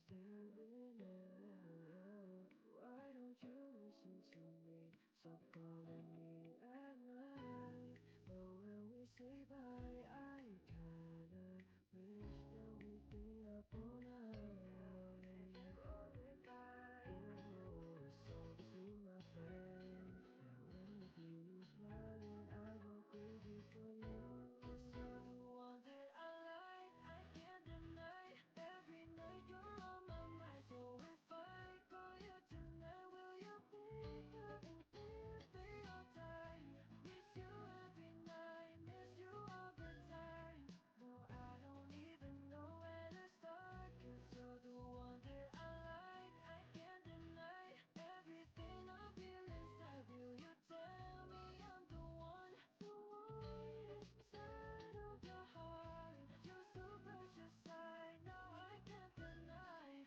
standing out. Why don't you listen to me? Stop calling me at night. But when we say bye, I kinda wish that we'd be up all night. And you always lie. Oh, so to my face. And when you see you smiling, I go crazy for you. 'Cause you're the one that I like, I can't deny. Every night you're on my mind. So if I call you tonight, will you pick up and give me your time? Miss you every night, miss you all the time. No, I don't even know where to start. 'Cause you're the one that I like, I can't deny. Everything I feel inside, will you tell me I'm the one? The one inside of your heart. You're so precious, I know I can't deny.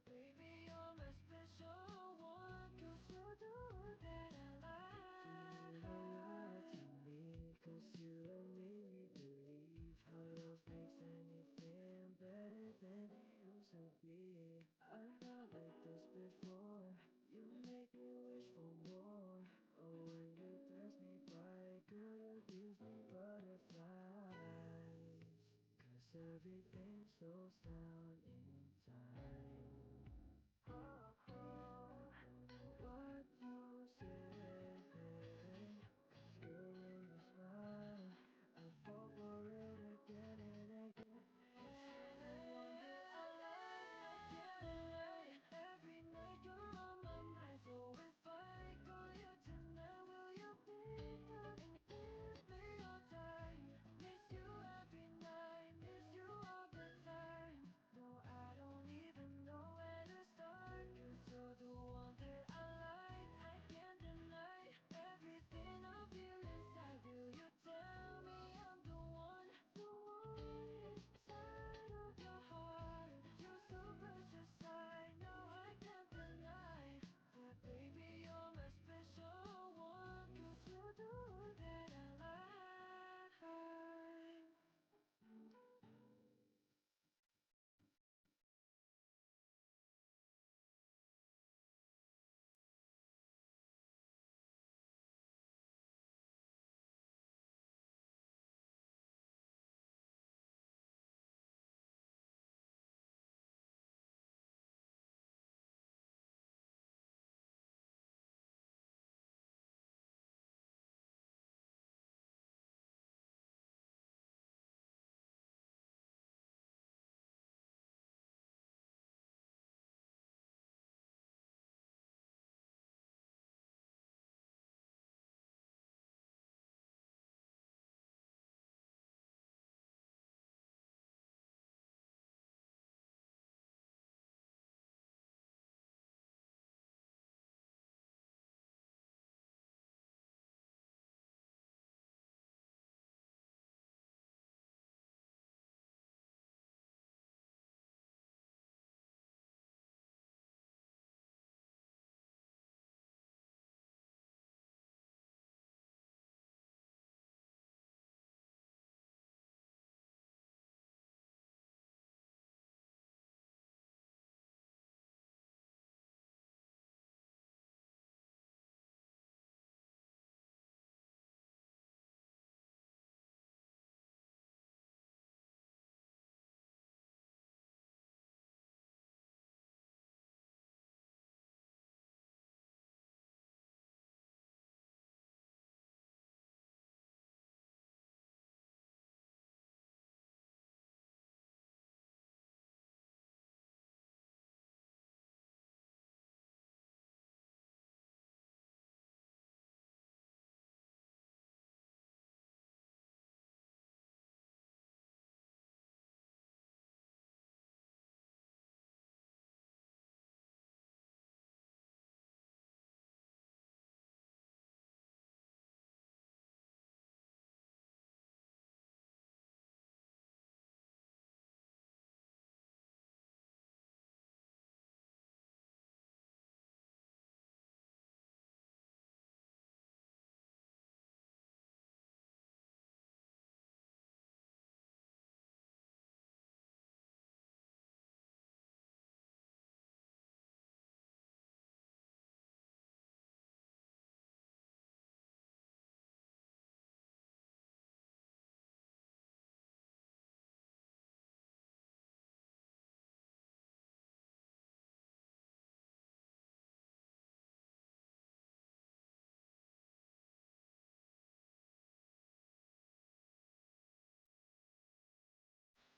Baby, you're my special one. 'Cause you're the one that I like. You lie to me, 'cause you let me believe how love makes anything better than it used to be. I'm not like this before. You make me wish for more. Oh, when you pass me by, girl, you gives me butterflies. 'Cause everything slows down in time. Oh, don't know what you say. 'Cause girl, when you smile, I fall for it again and again. Every night you're on my mind. So if I call you tonight, will you pick up and give me your time? Miss you every night, miss you all the time.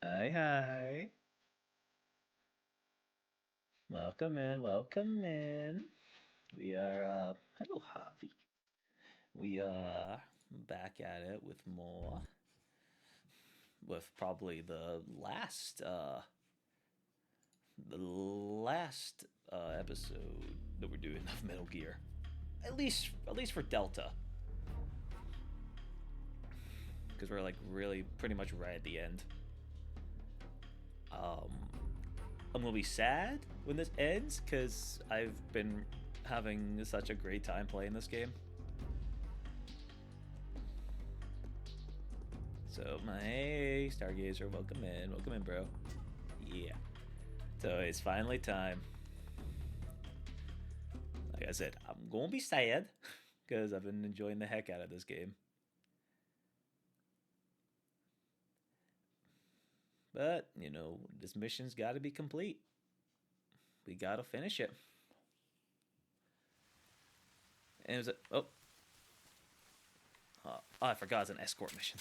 Hi, hi. Welcome in, welcome in. We are, hello, Javi. We, back at it with more, with probably the last episode that we're doing of Metal Gear. At least for Delta, because we're like really pretty much right at the end. Um, I'm gonna be sad when this ends because I've been having such a great time playing this game. So my hey Stargazer, welcome in, bro. Yeah. So it's finally time. Like I said, I'm gonna be sad because I've been enjoying the heck out of this game. But this mission's got to be complete. We gotta finish it. And it was oh, I forgot it's an escort mission.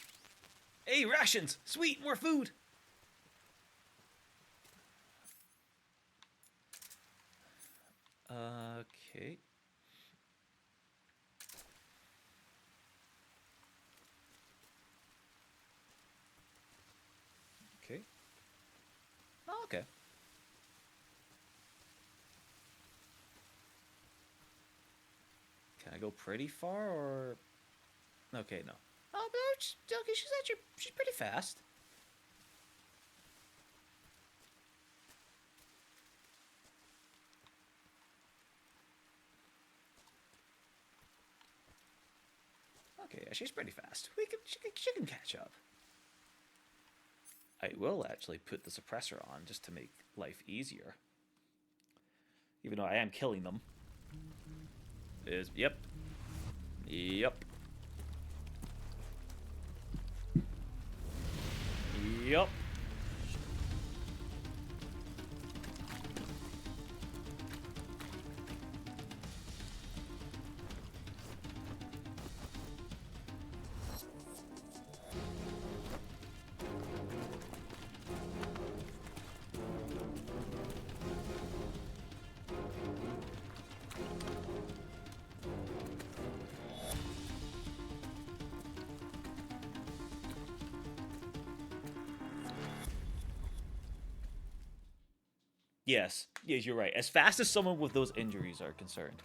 Hey, rations! Sweet, more food. Okay. Okay. Oh, okay. Can I go pretty far or? Okay, no. Oh, no, okay, she's pretty fast. Okay, yeah, she's pretty fast. She can catch up. I will actually put the suppressor on just to make life easier. Even though I am killing them. Yep. Yep. Yep. Yes. Yes, you're right. As fast as someone with those injuries are concerned.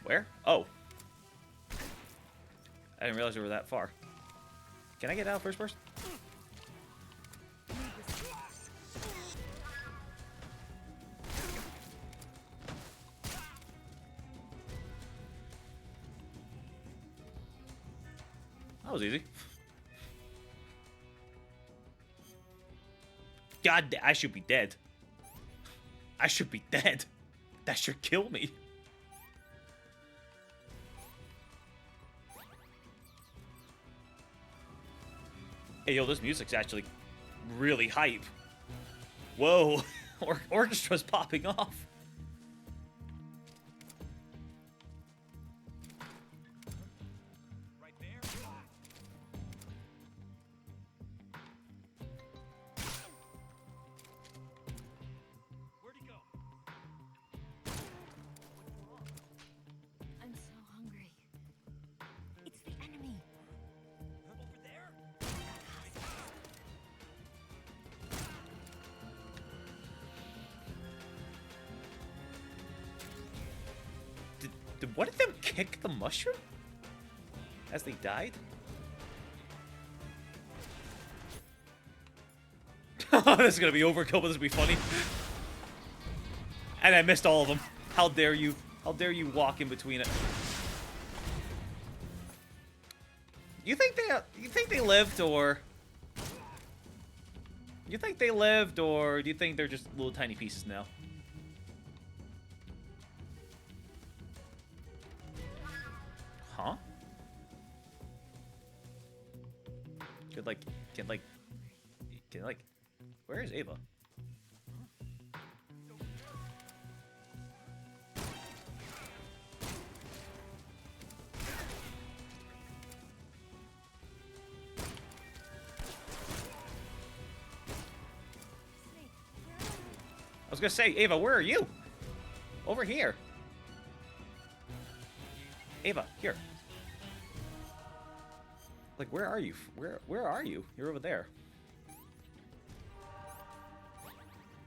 Where? Oh. I didn't realize we were that far. Can I get out first person? That was easy. God, I should be dead. I should be dead. That should kill me. Hey, yo, this music's actually really hype. Whoa. Orchestra's popping off. I'm so hungry. It's the enemy. Over there? Did one of them kick the mushroom? As they died? This is gonna be overkill, but this will be funny. And I missed all of them. How dare you? How dare you walk in between it? You think they lived, or you think they lived, or do you think they're just little tiny pieces now? Could like, can like, where is Ava? Snake, where are you? I was gonna say, Ava, where are you? Over here. Ava, here. Like, where are you? Where are you? You're over there.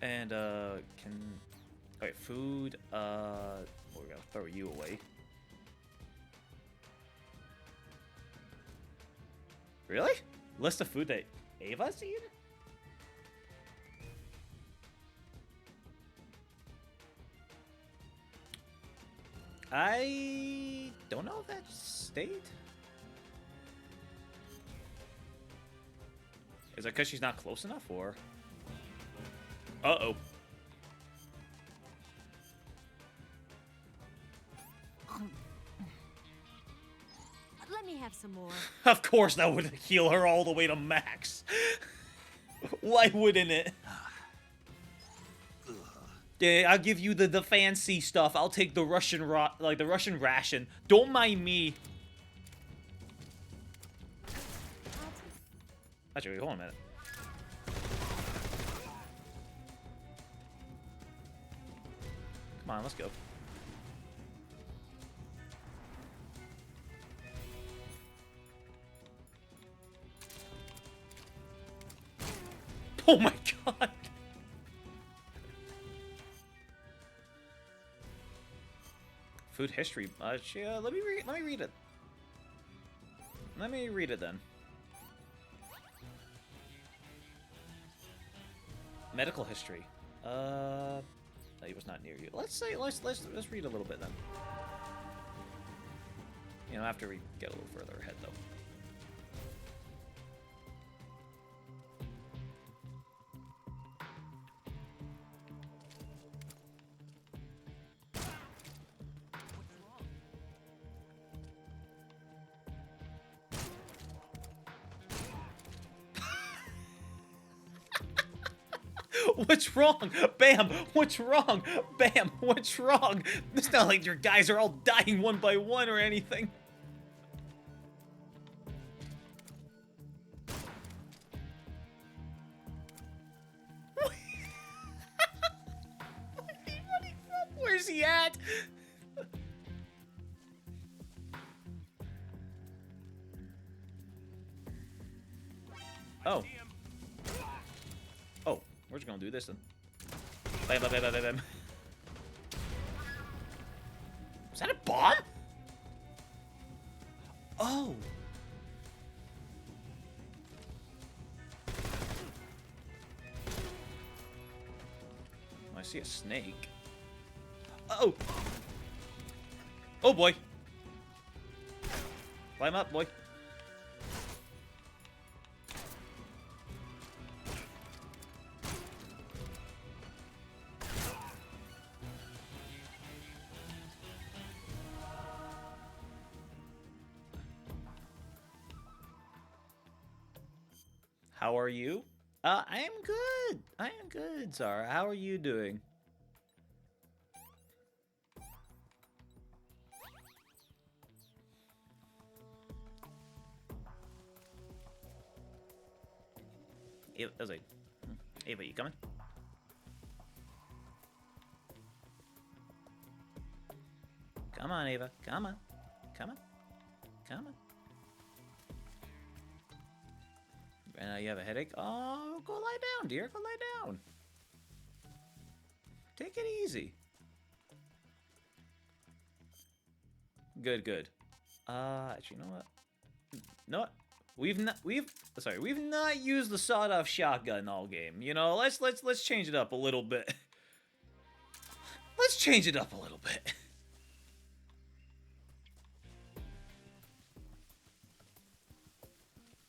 And can okay, food. We're gonna throw you away. Really? List of food that Ava's eaten? I don't know if that stayed. Is it because she's not close enough, or? Uh-oh. Let me have some more. Of course that would heal her all the way to max. Why wouldn't it? Yeah, I'll give you the fancy stuff. I'll take the Russian the Russian ration. Don't mind me. Actually, hold on a minute. Come on, let's go. Oh my god. Food history. Yeah, let me read it. Let me read it then. Medical history. He was not near you. Let's read a little bit then. You know, after we get a little further ahead though. What's wrong? Bam! What's wrong? Bam! What's wrong? It's not like your guys are all dying one by one or anything. Where's he at? Oh. Oh, we're just gonna do this then. Bam, bam, bam, bam, bam. Was that a bomb? Oh. I see a snake. Oh. Oh boy. Climb up, boy. How are you? I am good. I am good, Zara. How are you doing? Ava, I was like, Ava, you coming? Come on, Ava. Come on. Come on. Come on. You have a headache? Oh, go lie down, dear. Go lie down. Take it easy. Good, good. Actually, you know what? No, what? We've not used the sawed-off shotgun all game. You know, let's change it up a little bit. Let's change it up a little bit.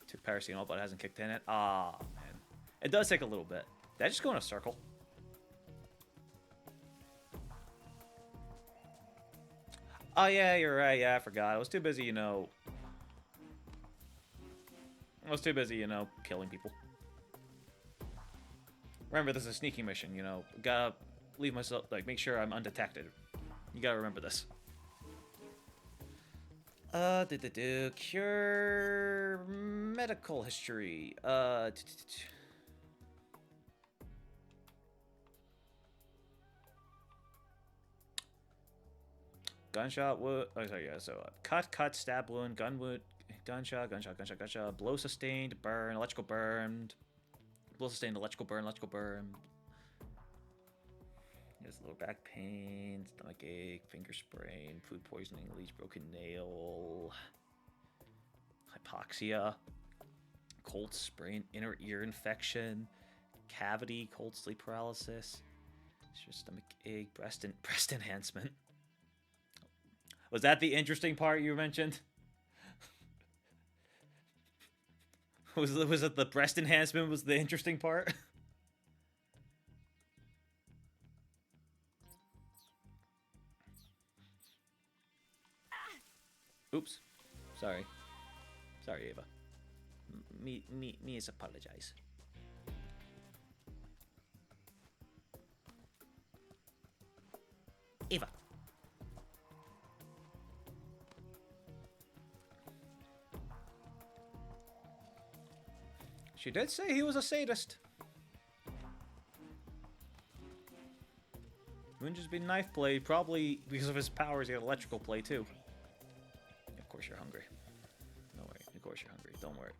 Took paracetamol, but it hasn't kicked in it. Ah, man. It does take a little bit. Did I just go in a circle? Oh, yeah, you're right. Yeah, I forgot. I was too busy, you know. I was too busy, you know, killing people. Remember, this is a sneaking mission, you know. Gotta leave myself, like, make sure I'm undetected. You gotta remember this. Cure medical history. Gunshot wound. Oh, sorry, yeah. So, cut, stab wound, gun wound, gunshot, blow sustained, burn, electrical burn, blow sustained, electrical burn. There's lower back pain, stomach ache, finger sprain, food poisoning, leech, broken nail, hypoxia, cold sprain, inner ear infection, cavity, cold sleep paralysis, stomach ache, breast enhancement. Was that the interesting part you mentioned? was it the breast enhancement was the interesting part? Oops. Sorry. Sorry, Ava. Me is apologize. Ava. She did say he was a sadist. Wouldn't just be knife play, probably because of his powers, he had electrical play too. Of course you're hungry. Don't worry. Of course you're hungry. Don't worry.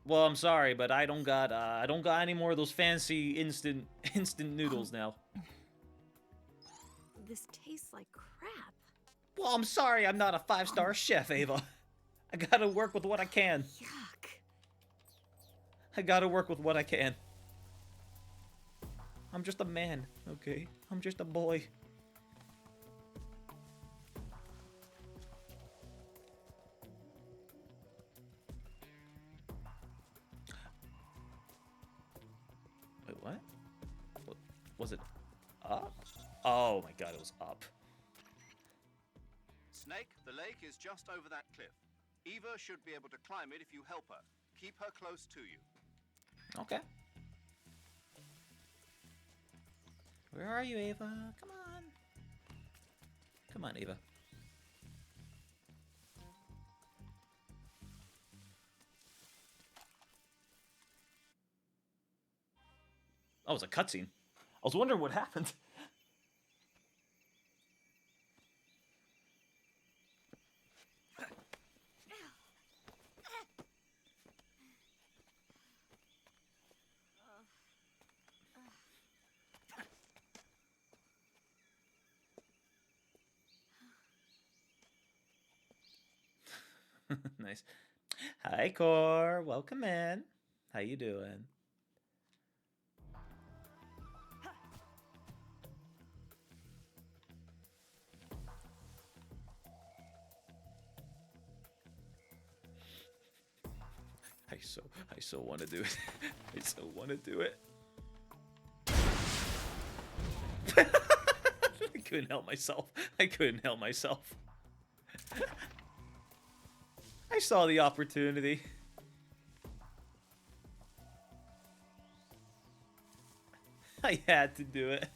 Well, I'm sorry, but I don't got any more of those fancy instant noodles now. This tastes like crap. Well, I'm sorry, I'm not a 5-star chef, Ava. I gotta work with what I can. Yuck. I gotta work with what I can. I'm just a man, okay? I'm just a boy. Wait, what? What? Was it up? Oh my god, it was up. Snake, the lake is just over that cliff. Eva should be able to climb it if you help her. Keep her close to you. Okay. Where are you, Ava? Come on. Come on, Ava. Oh, it was a cutscene. I was wondering what happened. Nice. Hi, Core. Welcome in. How you doing? I so want to do it. I so want to do it. I couldn't help myself. I saw the opportunity. I had to do it.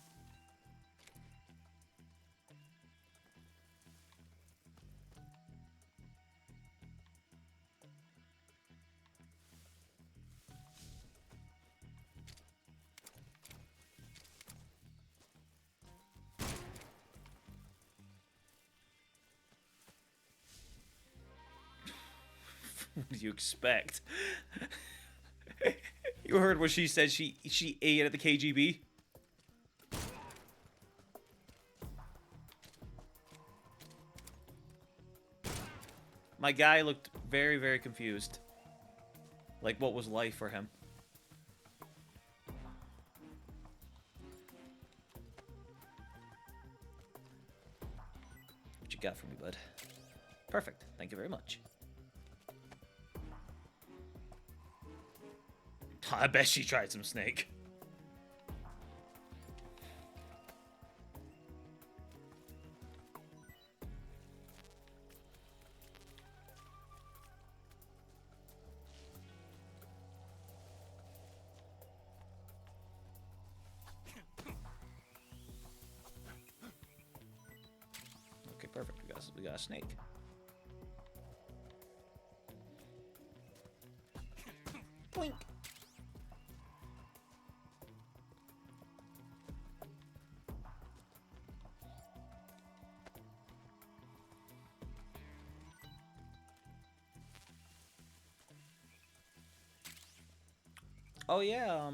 What do you expect? You heard what she said. She ate at the KGB. My guy looked very, very confused. Like, what was life for him? What you got for me, bud? Perfect. Thank you very much. I bet she tried some snake. we got a snake. Boink. Oh yeah,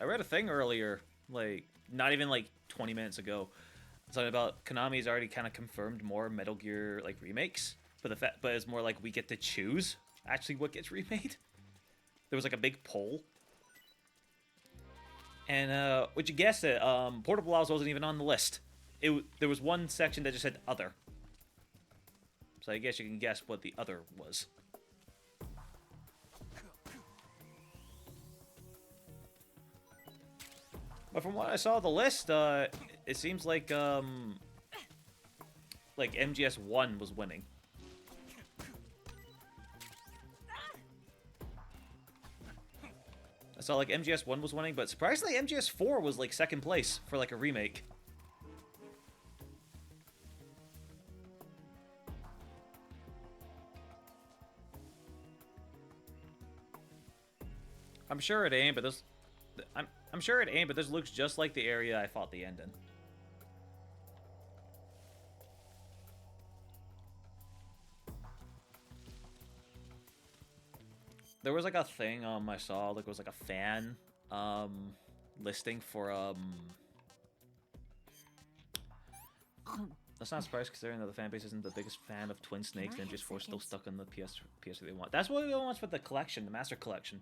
I read a thing earlier, like not even like 20 minutes ago, something about Konami's already kind of confirmed more Metal Gear like remakes, but but it's more like we get to choose actually what gets remade. There was like a big poll, and would you guess it? Portable Laws wasn't even on the list. There was one section that just said other, so I guess you can guess what the other was. But from what I saw of the list, it seems like MGS1 was winning. I saw like MGS1 was winning, but surprisingly MGS4 was like second place for like a remake. I'm sure it ain't, but this I'm sure it ain't, but this looks just like the area I fought the end in. There was like a thing I saw, like it was like a fan listing for that's not surprised considering that the fan base isn't the biggest fan of Twin Snakes and just 4 still stuck on the PS3 they want. That's what we want for the collection, the Master Collection.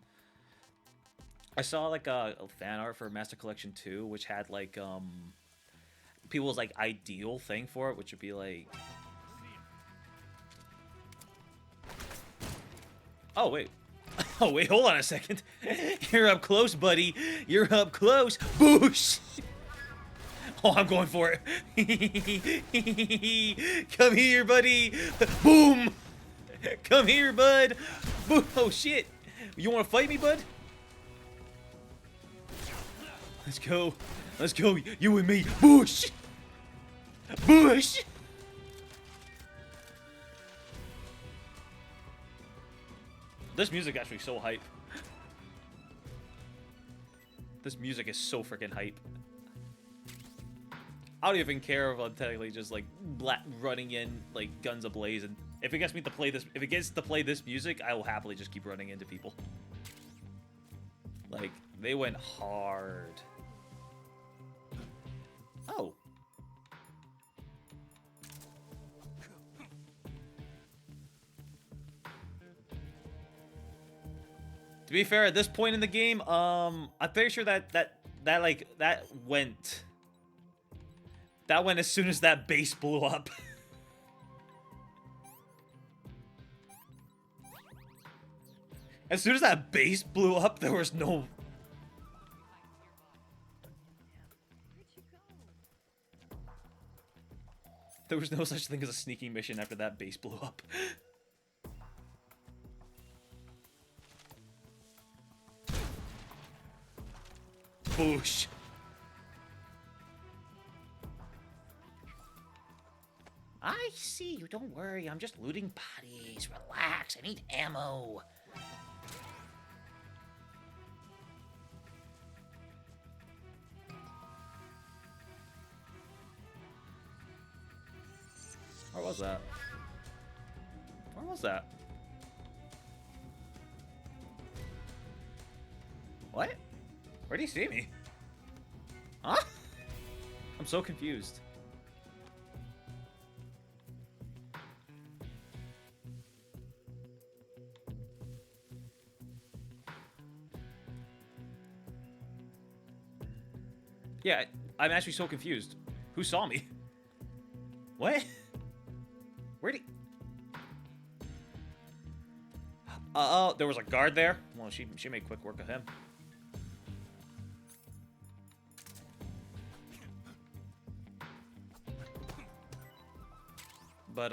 I saw like a fan art for Master Collection 2, which had like people's like ideal thing for it, which would be like, oh wait, oh wait, hold on a second, you're up close, buddy, you're up close, boosh. Oh, I'm going for it. Come here, buddy. Boom. Come here, bud. Boom. Oh shit. You want to fight me, bud? Let's go. Let's go. You and me. Boosh. Boosh. This music actually so hype. This music is so freaking hype. I don't even care if I'm technically just like running in like guns ablazing. If it gets me to play this, if it gets to play this music, I will happily just keep running into people. Like they went hard. Oh. To be fair, at this point in the game, I'm pretty sure that went as soon as that base blew up. As soon as that base blew up, there was no... There was no such thing as a sneaking mission after that base blew up. Boosh. I see you, don't worry, I'm just looting bodies. Relax, I need ammo. Where was that? Where was that? What? Where do you see me? Huh? I'm so confused. Yeah, I'm actually so confused. Who saw me? What? Where'd he... oh, there was a guard there? Well, she made quick work of him. But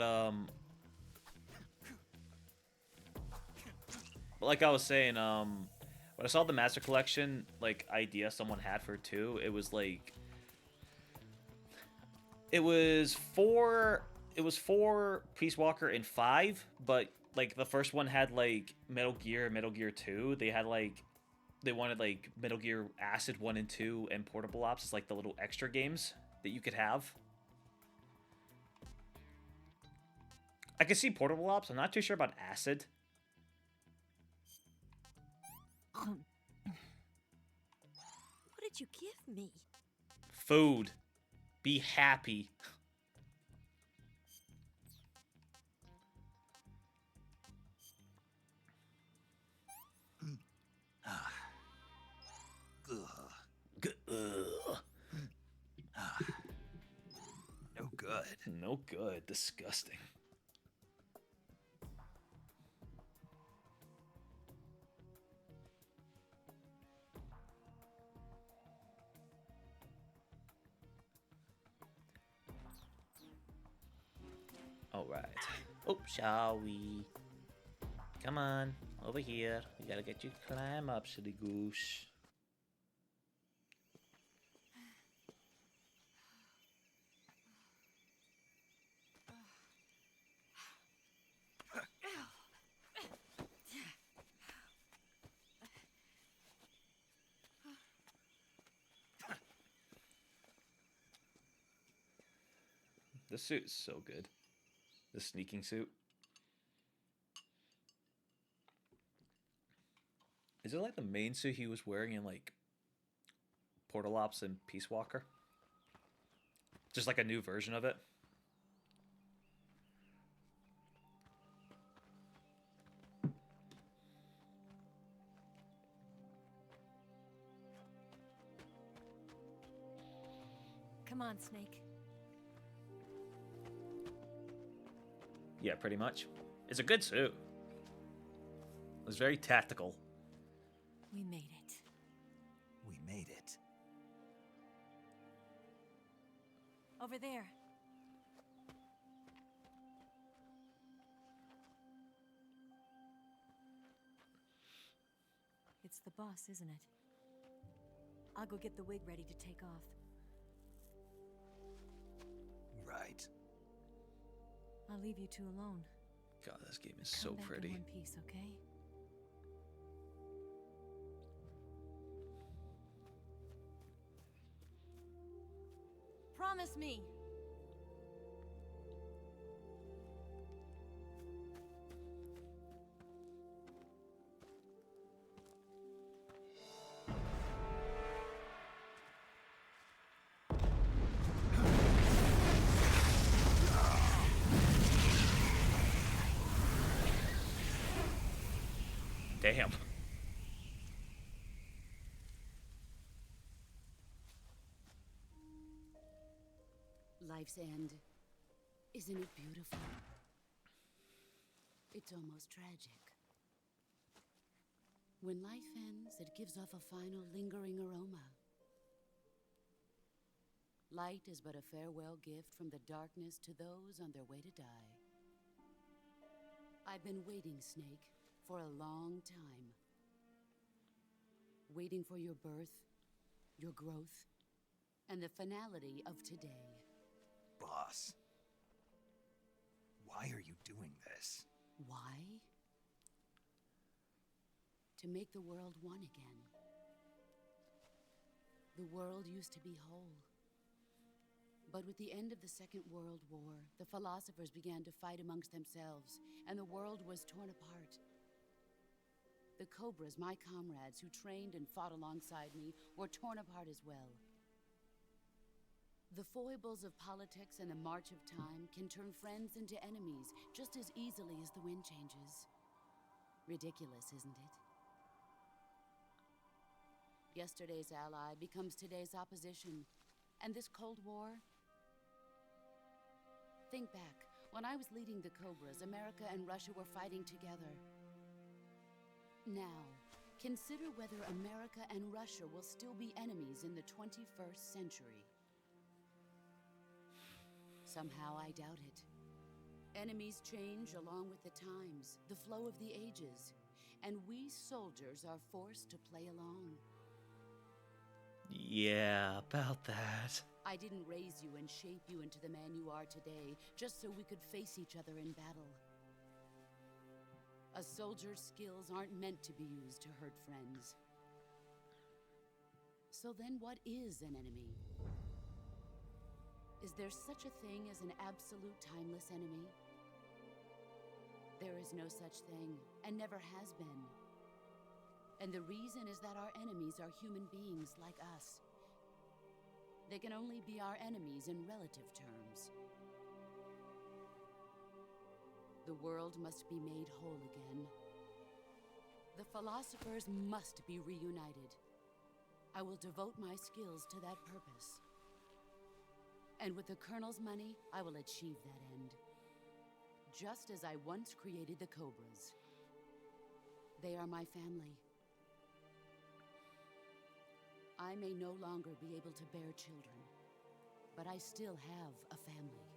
like I was saying, when I saw the Master Collection, like, idea someone had for 2, it was like... It was 4 it was 4 Peace Walker and 5, but like the first one had like Metal Gear, Metal Gear 2. They had like they wanted like Metal Gear Acid 1 and 2 and Portable Ops as like the little extra games that you could have. I can see Portable Ops. I'm not too sure about Acid. What did you give me? Food. Be happy. No good. No good. Disgusting. All right. Oh, shall we? Come on, over here. We gotta get you to climb up, silly goose. This suit is so good. The sneaking suit. Is it like the main suit he was wearing in like Portal Ops and Peace Walker? Just like a new version of it? Come on, Snake. Yeah, pretty much. It's a good suit. It was very tactical. We made it. We made it. Over there. It's the boss, isn't it? I'll go get the wig ready to take off. Right. I'll leave you two alone. God, this game is Come so back pretty. in one piece, okay? Promise me. Damn. Life's end. Isn't it beautiful? It's almost tragic. When life ends, it gives off a final lingering aroma. Light is but a farewell gift from the darkness to those on their way to die. I've been waiting, Snake, for a long time. Waiting for your birth, your growth, and the finality of today. Boss. Why are you doing this? Why? To make the world one again. The world used to be whole. But with the end of the Second World War, the philosophers began to fight amongst themselves, and the world was torn apart. The Cobras, my comrades who trained and fought alongside me, were torn apart as well. The foibles of politics and the march of time can turn friends into enemies just as easily as the wind changes. Ridiculous, isn't it? Yesterday's ally becomes today's opposition. And this Cold War? Think back. When I was leading the Cobras, America and Russia were fighting together. Now, consider whether America and Russia will still be enemies in the 21st century. Somehow I doubt it. Enemies change along with the times, the flow of the ages, and we soldiers are forced to play along. Yeah, about that. I didn't raise you and shape you into the man you are today just so we could face each other in battle. A soldier's skills aren't meant to be used to hurt friends. So then what is an enemy? Is there such a thing as an absolute timeless enemy? There is no such thing, and never has been. And the reason is that our enemies are human beings like us. They can only be our enemies in relative terms. The world must be made whole again. The philosophers must be reunited. I will devote my skills to that purpose. And with the Colonel's money, I will achieve that end. Just as I once created the Cobras. They are my family. I may no longer be able to bear children, but I still have a family.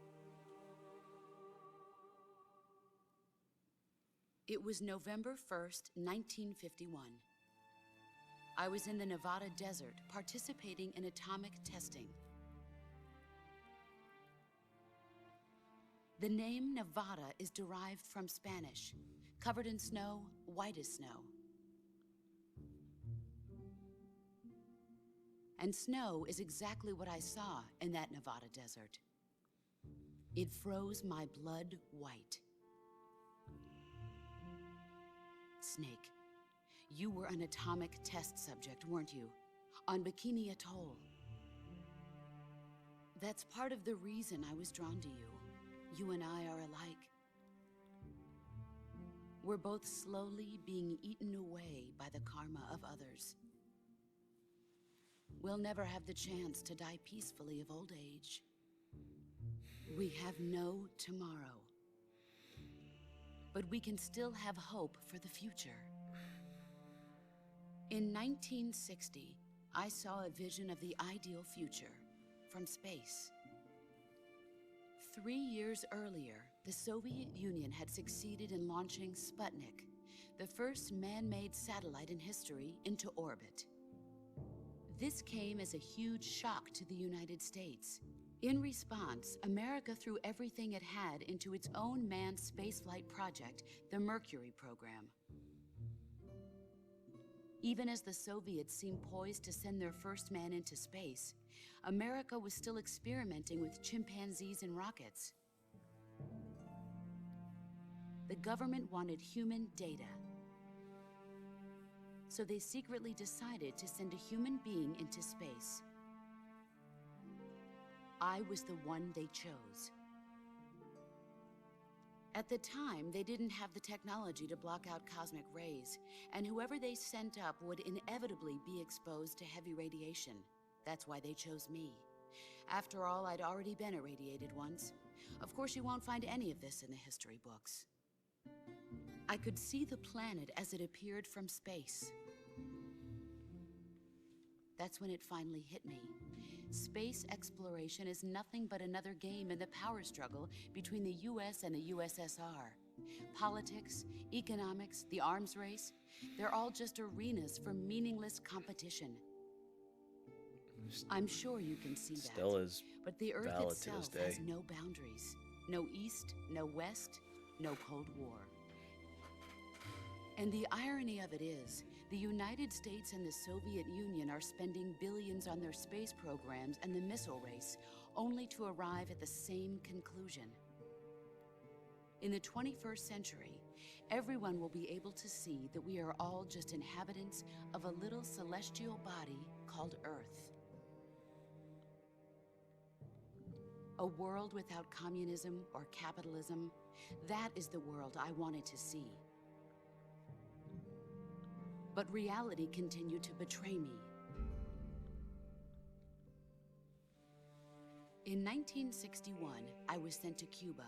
It was November 1st, 1951. I was in the Nevada desert participating in atomic testing. The name Nevada is derived from Spanish, covered in snow, white as snow. And snow is exactly what I saw in that Nevada desert. It froze my blood white. Snake, you were an atomic test subject, weren't you? On Bikini Atoll. That's part of the reason I was drawn to you. You and I are alike. We're both slowly being eaten away by the karma of others. We'll never have the chance to die peacefully of old age. We have no tomorrow. But we can still have hope for the future. In 1960, I saw a vision of the ideal future from space. 3 years earlier, the Soviet Union had succeeded in launching Sputnik, the first man-made satellite in history, into orbit. This came as a huge shock to the United States. In response, America threw everything it had into its own manned spaceflight project, the Mercury program. Even as the Soviets seemed poised to send their first man into space, America was still experimenting with chimpanzees and rockets. The government wanted human data. So they secretly decided to send a human being into space. I was the one they chose. At the time, they didn't have the technology to block out cosmic rays, and whoever they sent up would inevitably be exposed to heavy radiation. That's why they chose me. After all, I'd already been irradiated once. Of course, you won't find any of this in the history books. I could see the planet as it appeared from space. That's when it finally hit me. Space exploration is nothing but another game in the power struggle between the US and the USSR. Politics, economics, the arms race, they're all just arenas for meaningless competition. I'm sure you can see that. Still is but the Earth valid to this itself day. has no boundaries. No East, no West, no Cold War. And the irony of it is, the United States and the Soviet Union are spending billions on their space programs and the missile race, only to arrive at the same conclusion. In the 21st century, everyone will be able to see that we are all just inhabitants of a little celestial body called Earth. A world without communism or capitalism, that is the world I wanted to see. But reality continued to betray me. In 1961, I was sent to Cuba,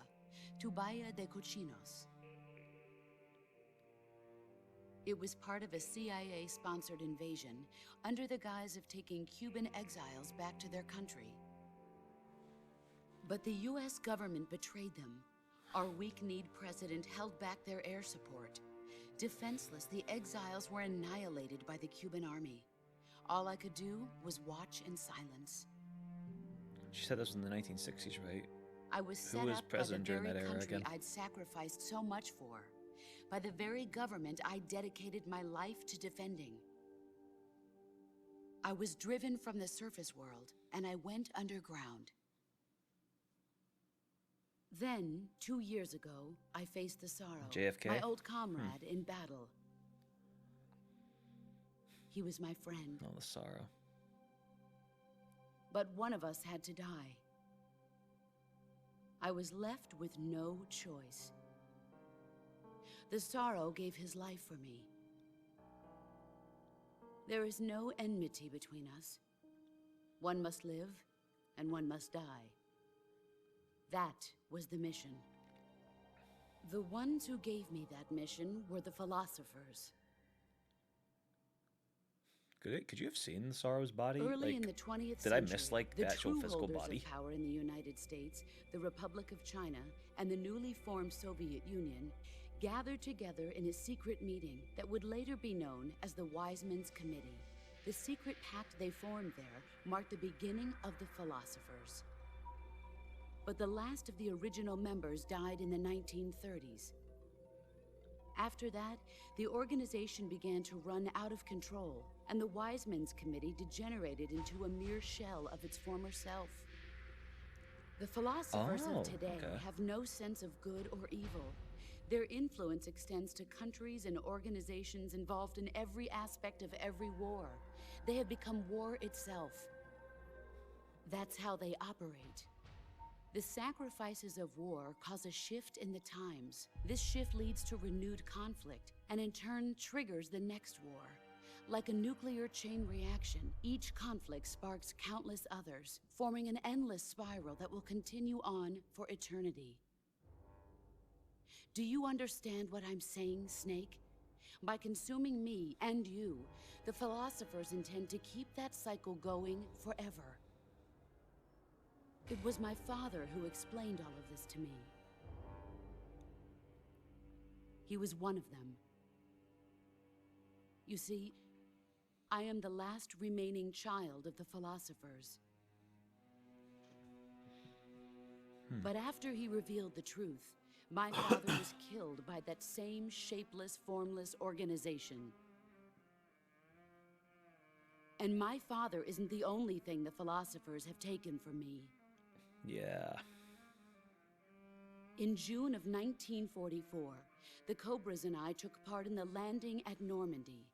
to Bahia de Cochinos. It was part of a CIA-sponsored invasion under the guise of taking Cuban exiles back to their country. But the US government betrayed them. Our weak-kneed president held back their air support. Defenseless, the exiles were annihilated by the Cuban army. All I could do was watch in silence. She said this was in the 1960s, right? I was Who set was up by the president during very that era country again? I'd sacrificed so much for, by the very government I dedicated my life to defending. I was driven from the surface world, and I went underground. Then, 2 years ago, I faced the sorrow. JFK? My old comrade in battle. He was my friend. Oh, the sorrow. But one of us had to die. I was left with no choice. The sorrow gave his life for me. There is no enmity between us. One must live, and one must die. That was the mission. The ones who gave me that mission were the philosophers. Could you have seen the sorrow's body? Early Like, in the 20th did I century, miss like the the actual true physical holders body? of power in the United States, the Republic of China, and the newly formed Soviet Union gathered together in a secret meeting that would later be known as the Wise Men's Committee. The secret pact they formed there marked the beginning of the philosophers. But the last of the original members died in the 1930s. After that, the organization began to run out of control, and the Wise Men's Committee degenerated into a mere shell of its former self. The philosophers Oh, of today okay. have no sense of good or evil. Their influence extends to countries and organizations involved in every aspect of every war. They have become war itself. That's how they operate. The sacrifices of war cause a shift in the times. This shift leads to renewed conflict, and in turn triggers the next war. Like a nuclear chain reaction, each conflict sparks countless others, forming an endless spiral that will continue on for eternity. Do you understand what I'm saying, Snake? By consuming me and you, the philosophers intend to keep that cycle going forever. It was my father who explained all of this to me. He was one of them. You see, I am the last remaining child of the philosophers. But after he revealed the truth, my father was killed by that same shapeless, formless organization. And my father isn't the only thing the philosophers have taken from me. Yeah. In June of 1944, the Cobras and I took part in the landing at Normandy.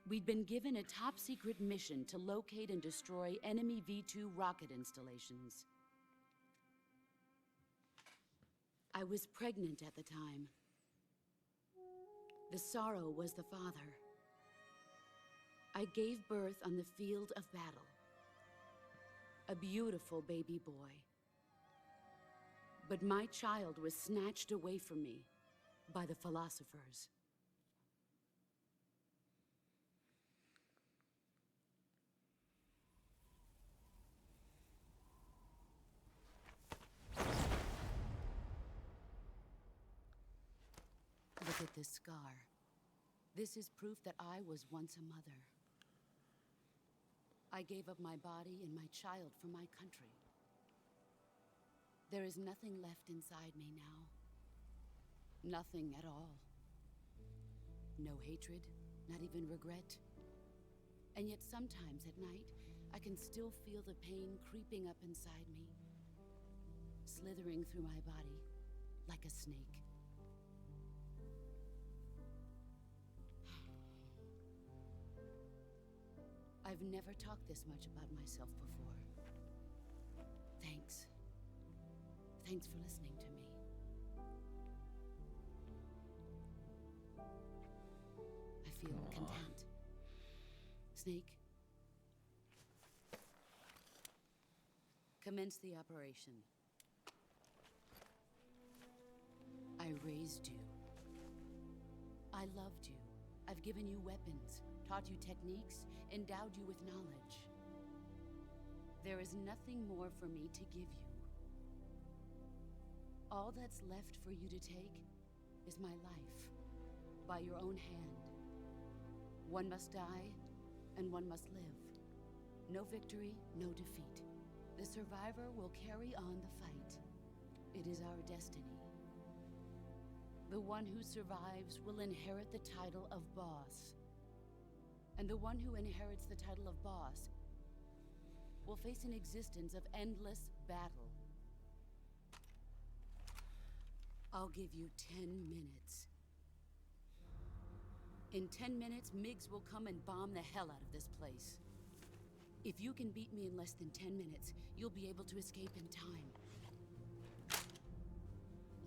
We'd been given a top-secret mission to locate and destroy enemy V-2 rocket installations. I was pregnant at the time. The sorrow was the father. I gave birth on the field of battle. A beautiful baby boy. But my child was snatched away from me by the philosophers. Look at this scar. This is proof that I was once a mother. I gave up my body and my child for my country. There is nothing left inside me now. Nothing at all. No hatred, not even regret. And yet sometimes at night, I can still feel the pain creeping up inside me, slithering through my body like a snake. I've never talked this much about myself before. Thanks. Thanks for listening to me. I feel content. Snake, commence the operation. I raised you. I loved you. I've given you weapons, taught you techniques, endowed you with knowledge. There is nothing more for me to give you. All that's left for you to take is my life, by your own hand. One must die, and one must live. No victory, no defeat. The survivor will carry on the fight. It is our destiny. The one who survives will inherit the title of boss. And the one who inherits the title of boss will face an existence of endless battle. I'll give you 10 minutes. In 10 minutes, Miggs will come and bomb the hell out of this place. If you can beat me in less than 10 minutes, you'll be able to escape in time.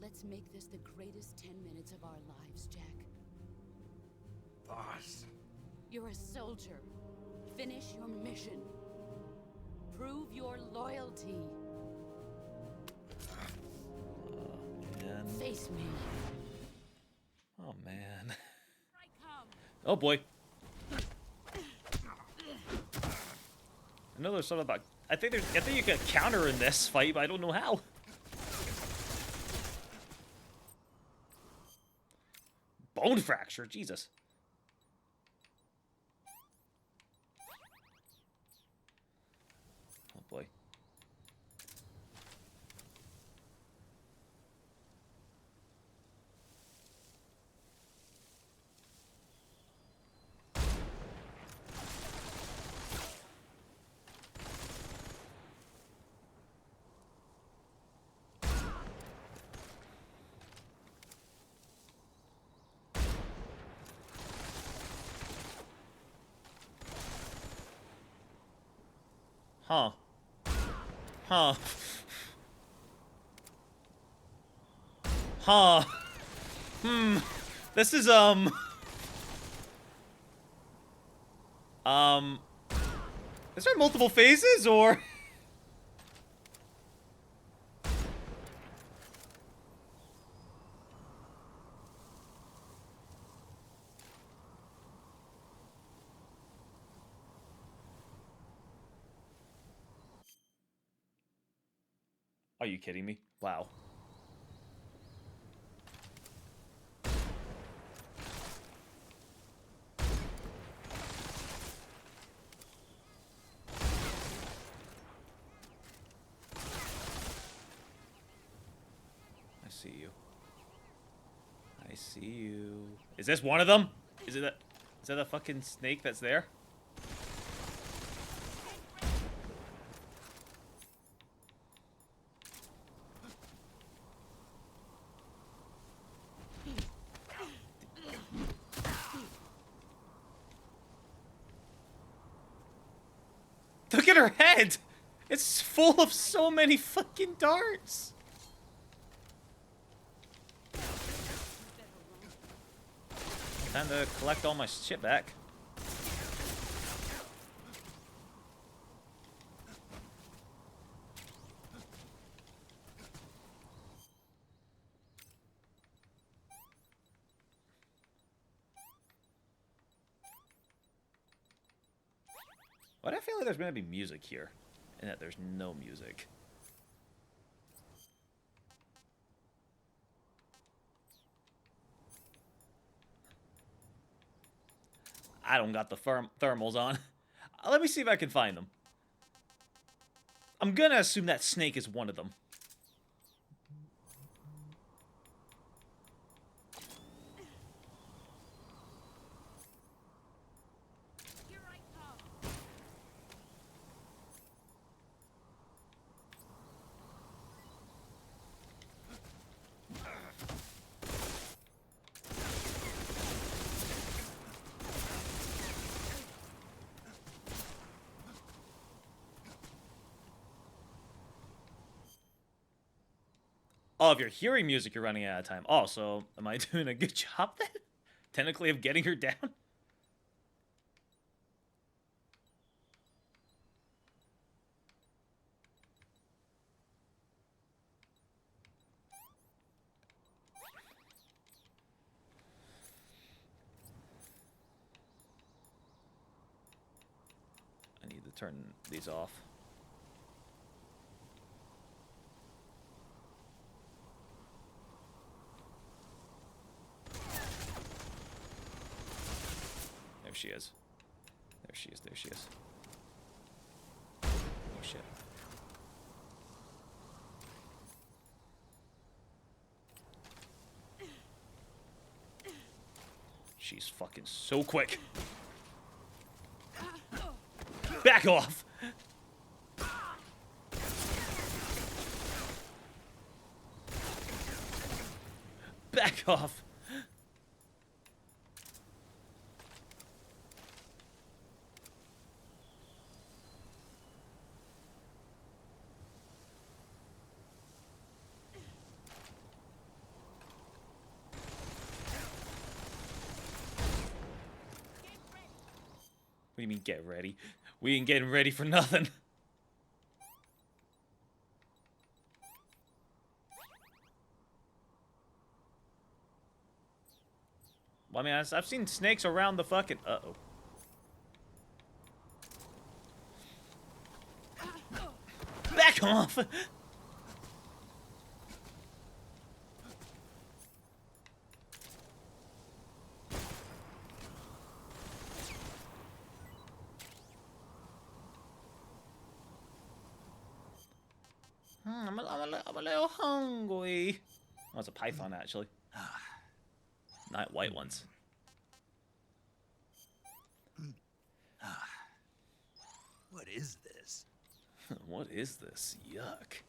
Let's make this the greatest 10 minutes of our lives, Jack. Boss. You're a soldier. Finish your mission. Prove your loyalty. Man. Face me. Oh man. I come. Oh boy. I know there's something about. I think you can counter in this fight, but I don't know how. Bone fracture, Jesus. Oh boy. Huh. Huh. Huh. This is, Is there multiple phases, or? Are you kidding me? Wow. I see you. I see you. Is this one of them? Is that a fucking snake that's there? Look at her head! It's full of so many fucking darts! Time to collect all my shit back. Why do I feel like there's gonna be music here? And that there's no music. I don't got the thermals on. Let me see if I can find them. I'm gonna assume that snake is one of them. Here I come. Oh, if you're hearing music, you're running out of time. Oh, so am I doing a good job then? Technically of getting her down? I need to turn these off. There she is. There she is. There she is. Oh shit. She's fucking so quick. Back off! Back off! What do you mean, get ready? We ain't getting ready for nothing. Well, I mean, I've seen snakes around the fucking... Uh-oh. Back off! I'm a little hungry. Oh, it's a python, actually. Not white ones. What is this? What is this? Yuck.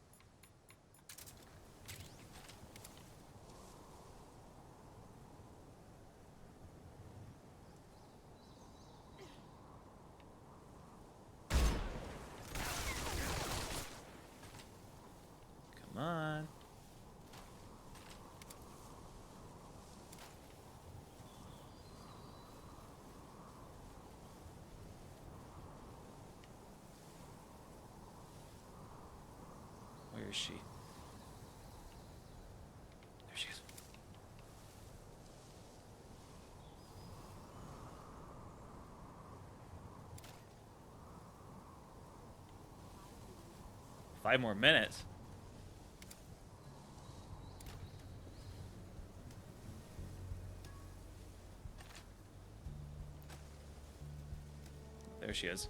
Come on. Where is she? There she is. Five more minutes. There she is.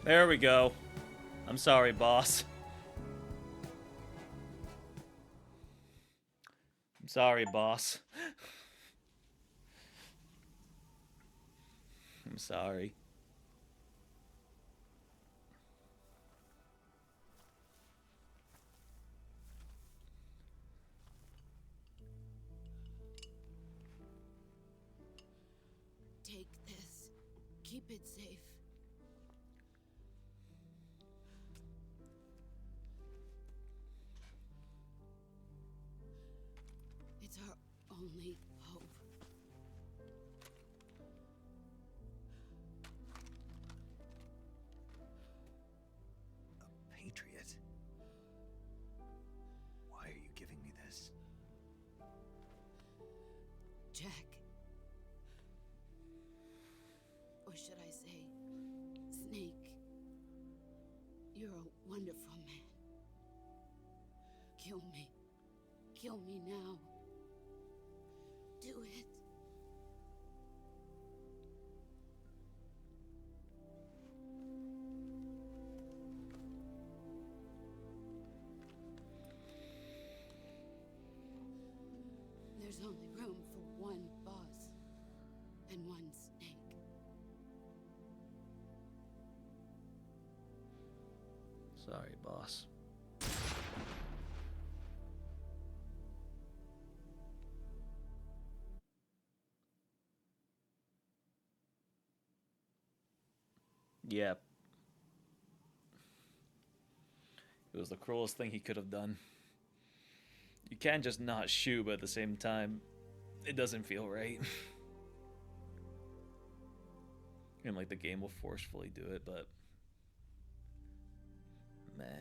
There we go. I'm sorry, boss. I'm sorry, boss. I'm sorry. Take this. Keep it safe. It's our only hope. A Patriot? Why are you giving me this? Jack. Or should I say, Snake. You're a wonderful man. Kill me. Kill me now. Do it. There's only room for one boss and one snake. Sorry, boss. Yep. It was the cruelest thing he could have done. You can't just not shoot, but at the same time, it doesn't feel right. And like the game will forcefully do it, but man.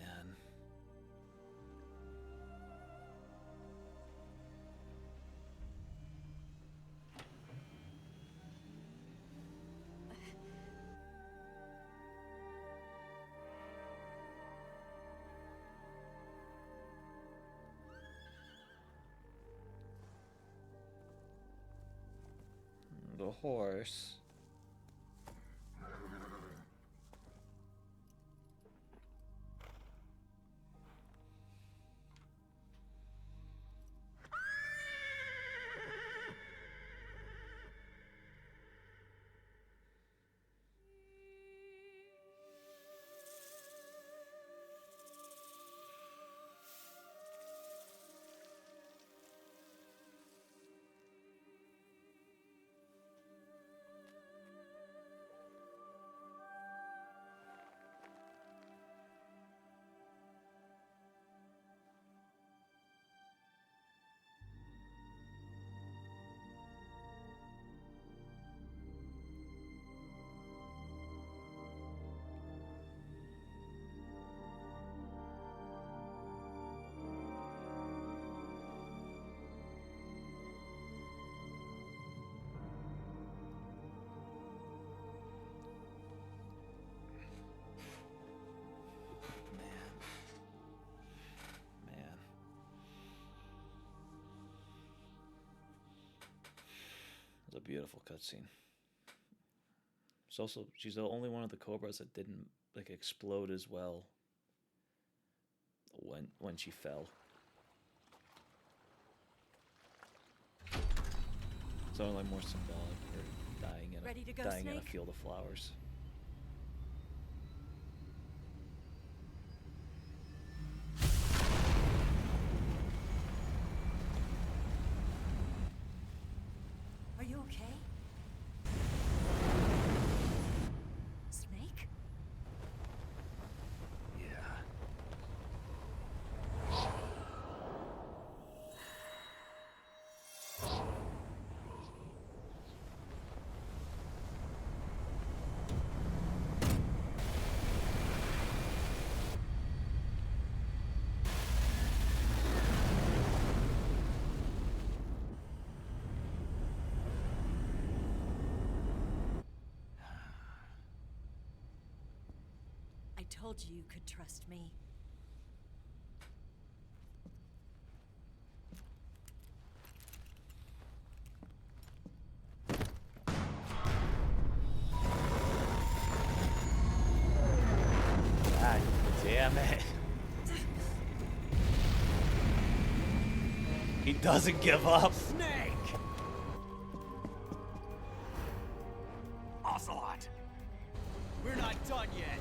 a horse. Man. It's a beautiful cutscene. It's also, she's the only one of the Cobras that didn't like explode as well when she fell. It's only more symbolic for Ready to go, dying in a Snake? field of flowers. Are you okay? Snake? Yeah. I told you you could trust me. God damn it. He doesn't give up. Snake! Ocelot! We're not done yet!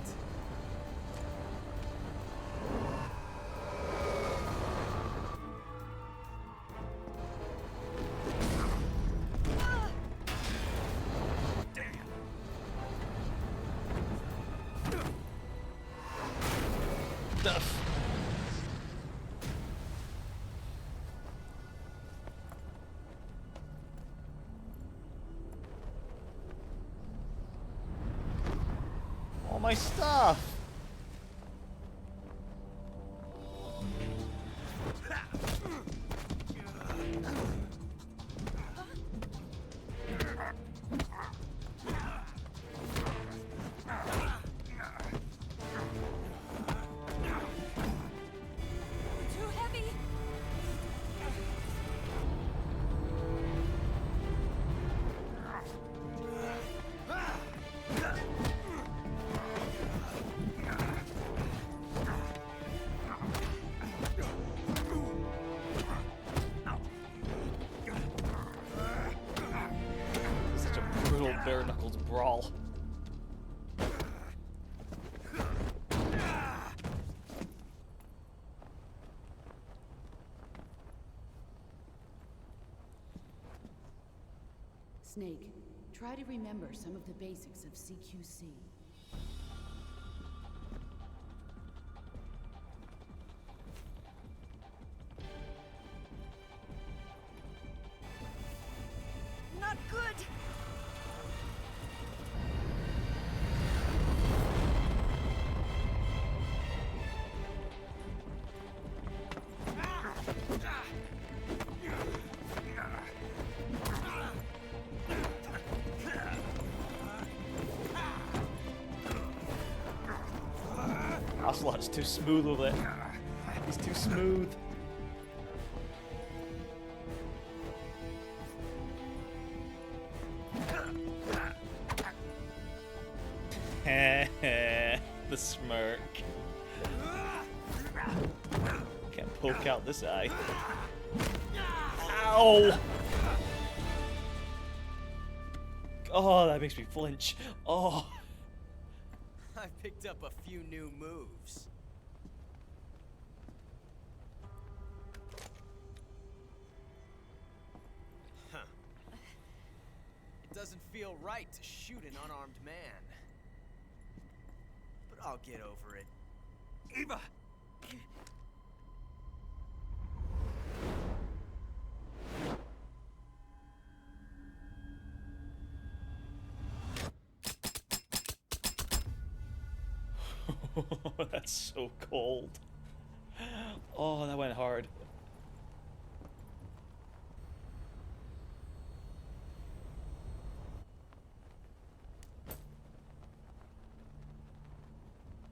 All my stuff. Too heavy! Such a brutal bare knuckles brawl. Snake, try to remember some of the basics of CQC. Not good! Ocelot's too smooth with it. He's too smooth. The smirk. Can't poke out this eye. Ow! Oh, that makes me flinch. Oh. I picked up a few new moves. Huh. It doesn't feel right to shoot an unarmed man. But I'll get over it. Eva! That's so cold. Oh, that went hard.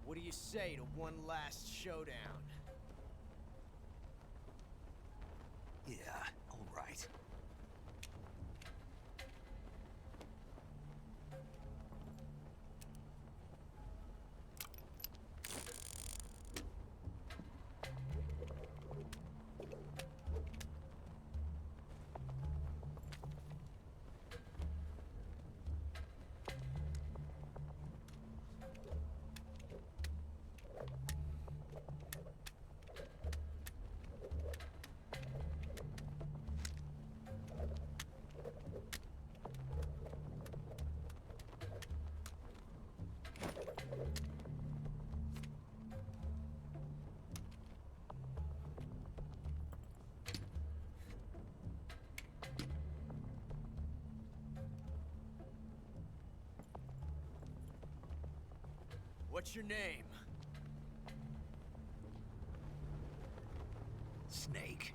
What do you say to one last showdown? Yeah, all right. What's your name? Snake.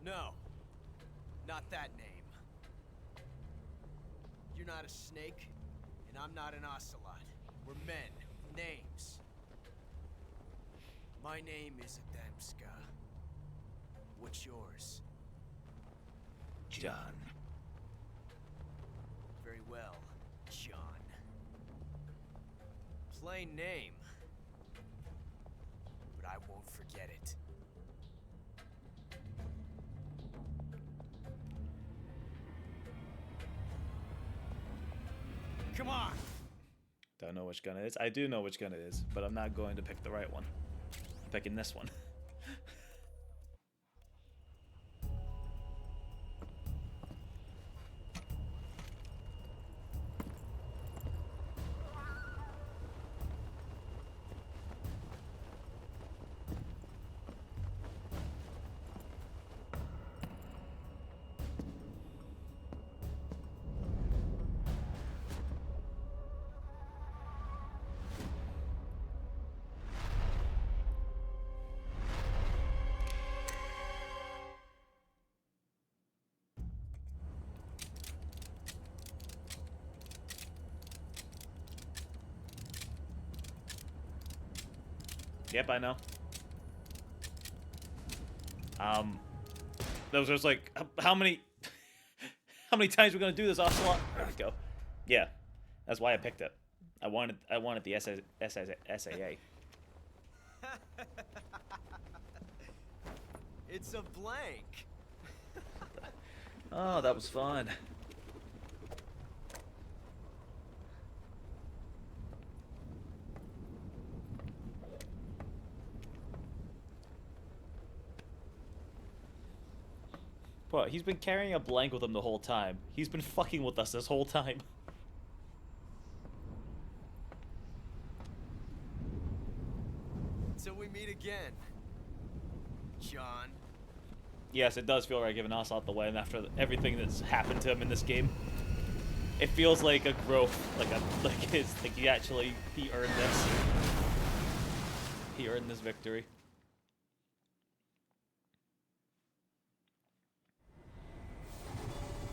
No. Not that name. You're not a snake, and I'm not an ocelot. We're men with names. My name is Adamska. What's yours? John. Very well, John. Plain name. But I won't forget it. Come on! Don't know which gun it is. I do know which gun it is, but I'm not going to pick the right one. I'm picking this one. Yep, I know. Those was like, how many times we're gonna do this, Ocelot? There we go. Yeah, that's why I picked it. I wanted the SAA. It's a blank. Oh, that was fun. But he's been carrying a blank with him the whole time. He's been fucking with us this whole time. Until we meet again, John. Yes, it does feel right giving Ocelot the win after everything that's happened to him in this game. It feels like a growth, like he earned this. He earned this victory.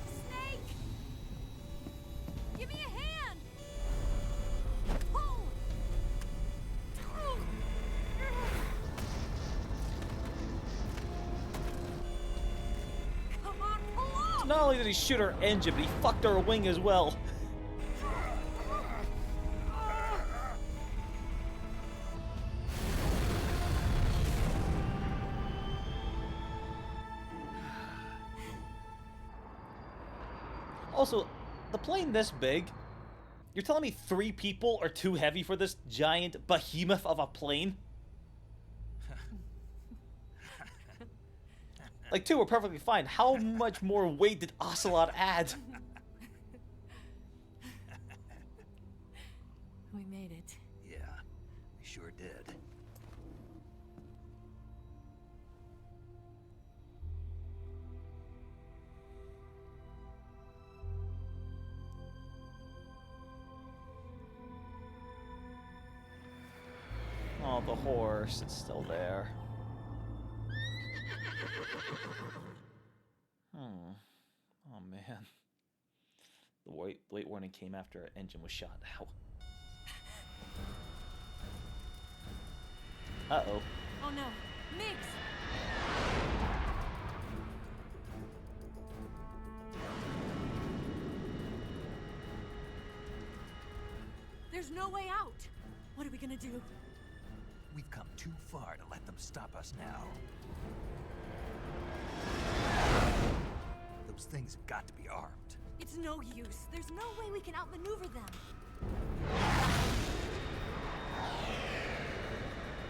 Snake! Give me a hand! Pull! Come on, pull off! Not only did he shoot her engine, but he fucked her wing as well. Also, the plane this big, you're telling me 3 people are too heavy for this giant behemoth of a plane? Like, 2 were perfectly fine. How much more weight did Ocelot add? We made it. Yeah, we sure did. Oh, the horse, it's still there. Oh man. The late warning came after our engine was shot out. Uh-oh. Oh no, Migs! There's no way out! What are we gonna do? We've come too far to let them stop us now. Those things have got to be armed. It's no use. There's no way we can outmaneuver them.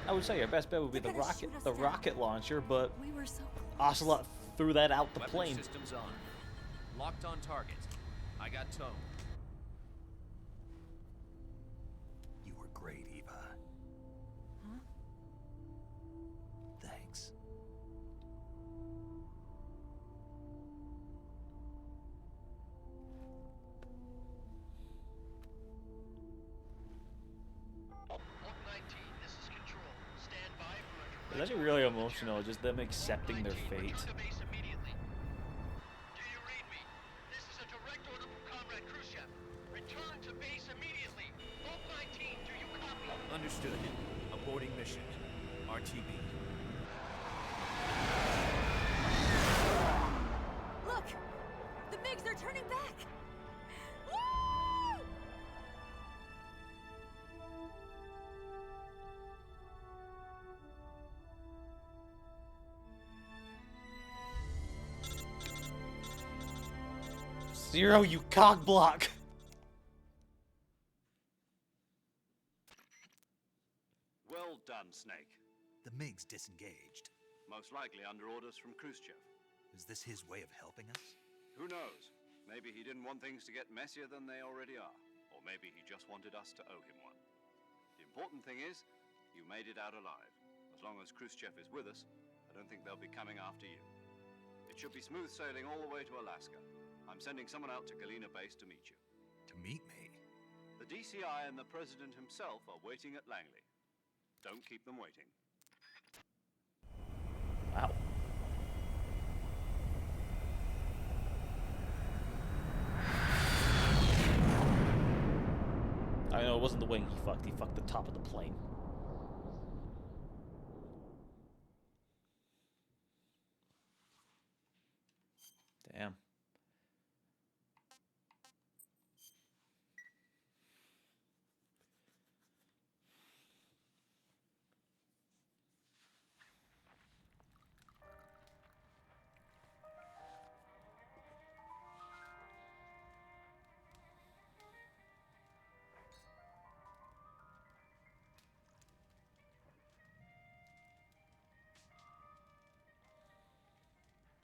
I would say your best bet would be They're the gonna rocket shoot us the down. rocket launcher, but We were so close. Ocelot threw that out the Weapon plane. systems on. Locked on target. I got tone. You were great, Eva. Huh? Thanks. It's actually really emotional, just them accepting their fate. Understood. Aborting mission. RTB. Look! The Migs, they're turning back! Woo! Zero, you cockblock! Well done, Snake. The MiG's disengaged. Most likely under orders from Khrushchev. Is this his way of helping us? Who knows? Maybe he didn't want things to get messier than they already are. Or maybe he just wanted us to owe him one. The important thing is, you made it out alive. As long as Khrushchev is with us, I don't think they'll be coming after you. It should be smooth sailing all the way to Alaska. I'm sending someone out to Galena Base to meet you. To meet me? The DCI and the President himself are waiting at Langley. Don't keep them waiting. Wow. I know it wasn't the wing he fucked the top of the plane. Damn.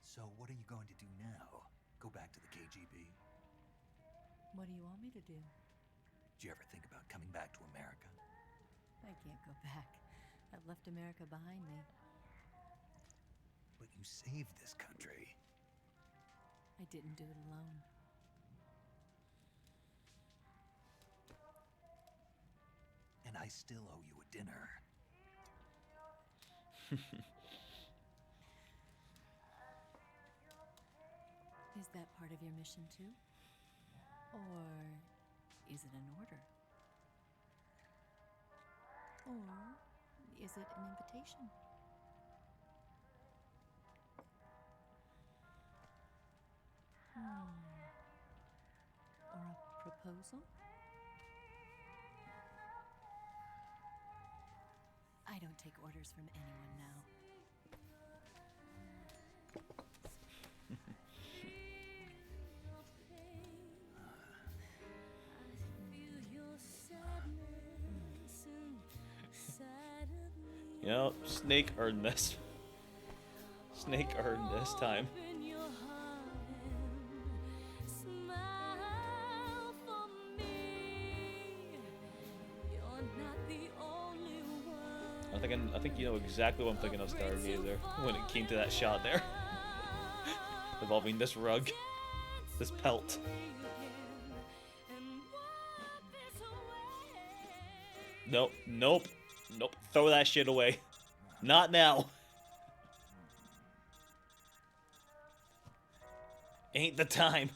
So what are you going to do now? Go back to the KGB? What do you want me to do? Did you ever think about coming back to America? I can't go back. I've left America behind me. But you saved this country. I didn't do it alone. And I still owe you a dinner. Is that part of your mission too? Or is it an order? Or is it an invitation? Or a proposal? I don't take orders from anyone now. You know, Snake earned this. Snake earned this time. I think you know exactly what I'm thinking of, Stargazer, when it came to that shot there. Involving this rug. This pelt. Nope, nope, nope. Throw that shit away. Not now. Ain't the time.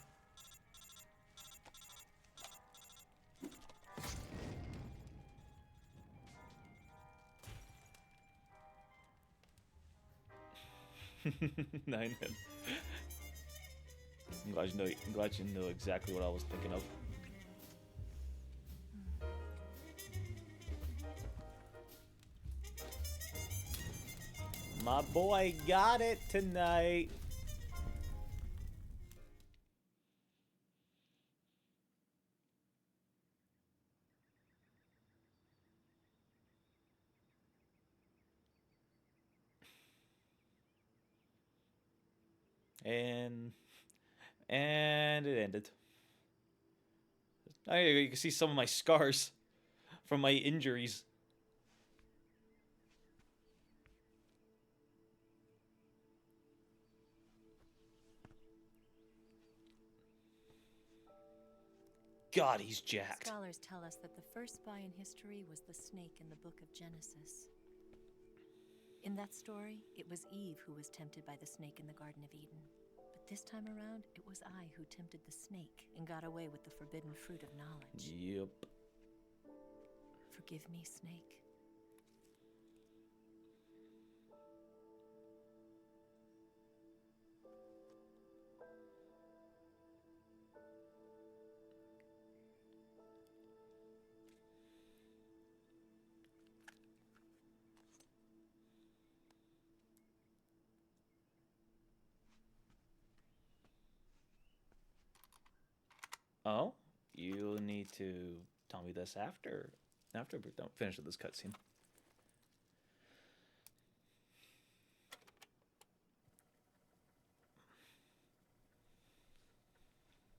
Nine. I'm glad you know exactly what I was thinking of. My boy got it tonight. And it ended. Oh, you can see some of my scars from my injuries. God, he's jacked. Scholars tell us that the first spy in history was the snake in the book of Genesis. In that story, it was Eve who was tempted by the snake in the Garden of Eden. But this time around, it was I who tempted the snake and got away with the forbidden fruit of knowledge. Yep. Forgive me, Snake. Oh, you need to tell me this after we're done. Finish with this cutscene.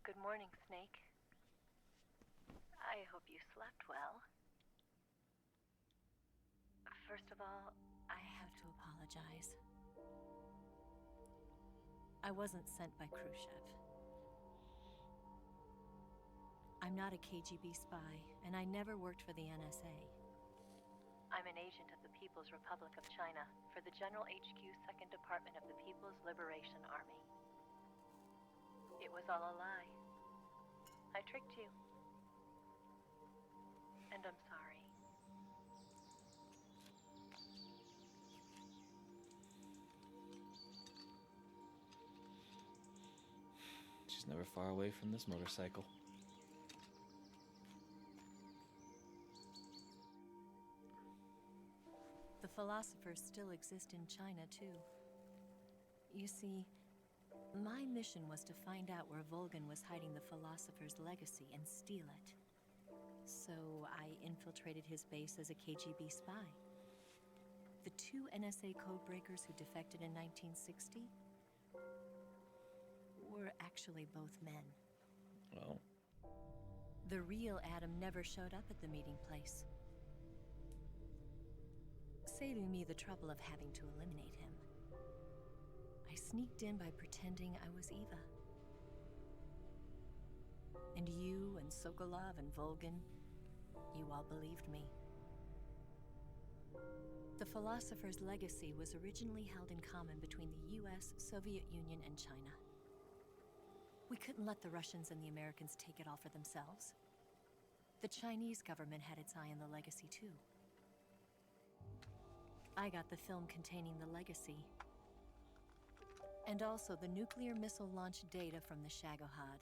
Good morning, Snake. I hope you slept well. First of all, I have to apologize. I wasn't sent by Khrushchev. I'm not a KGB spy, and I never worked for the NSA. I'm an agent of the People's Republic of China for the General HQ 2nd Department of the People's Liberation Army. It was all a lie. I tricked you. And I'm sorry. She's never far away from this motorcycle. The philosophers still exist in China, too. You see, my mission was to find out where Volgan was hiding the philosopher's legacy and steal it. So I infiltrated his base as a KGB spy. The two NSA codebreakers who defected in 1960 were actually both men. Well. The real Adam never showed up at the meeting place, saving me the trouble of having to eliminate him. I sneaked in by pretending I was Eva. And you and Sokolov and Volgan, you all believed me. The philosopher's legacy was originally held in common between the US, Soviet Union, and China. We couldn't let the Russians and the Americans take it all for themselves. The Chinese government had its eye on the legacy, too. I got the film containing the legacy, and also the nuclear missile launch data from the Shagohod.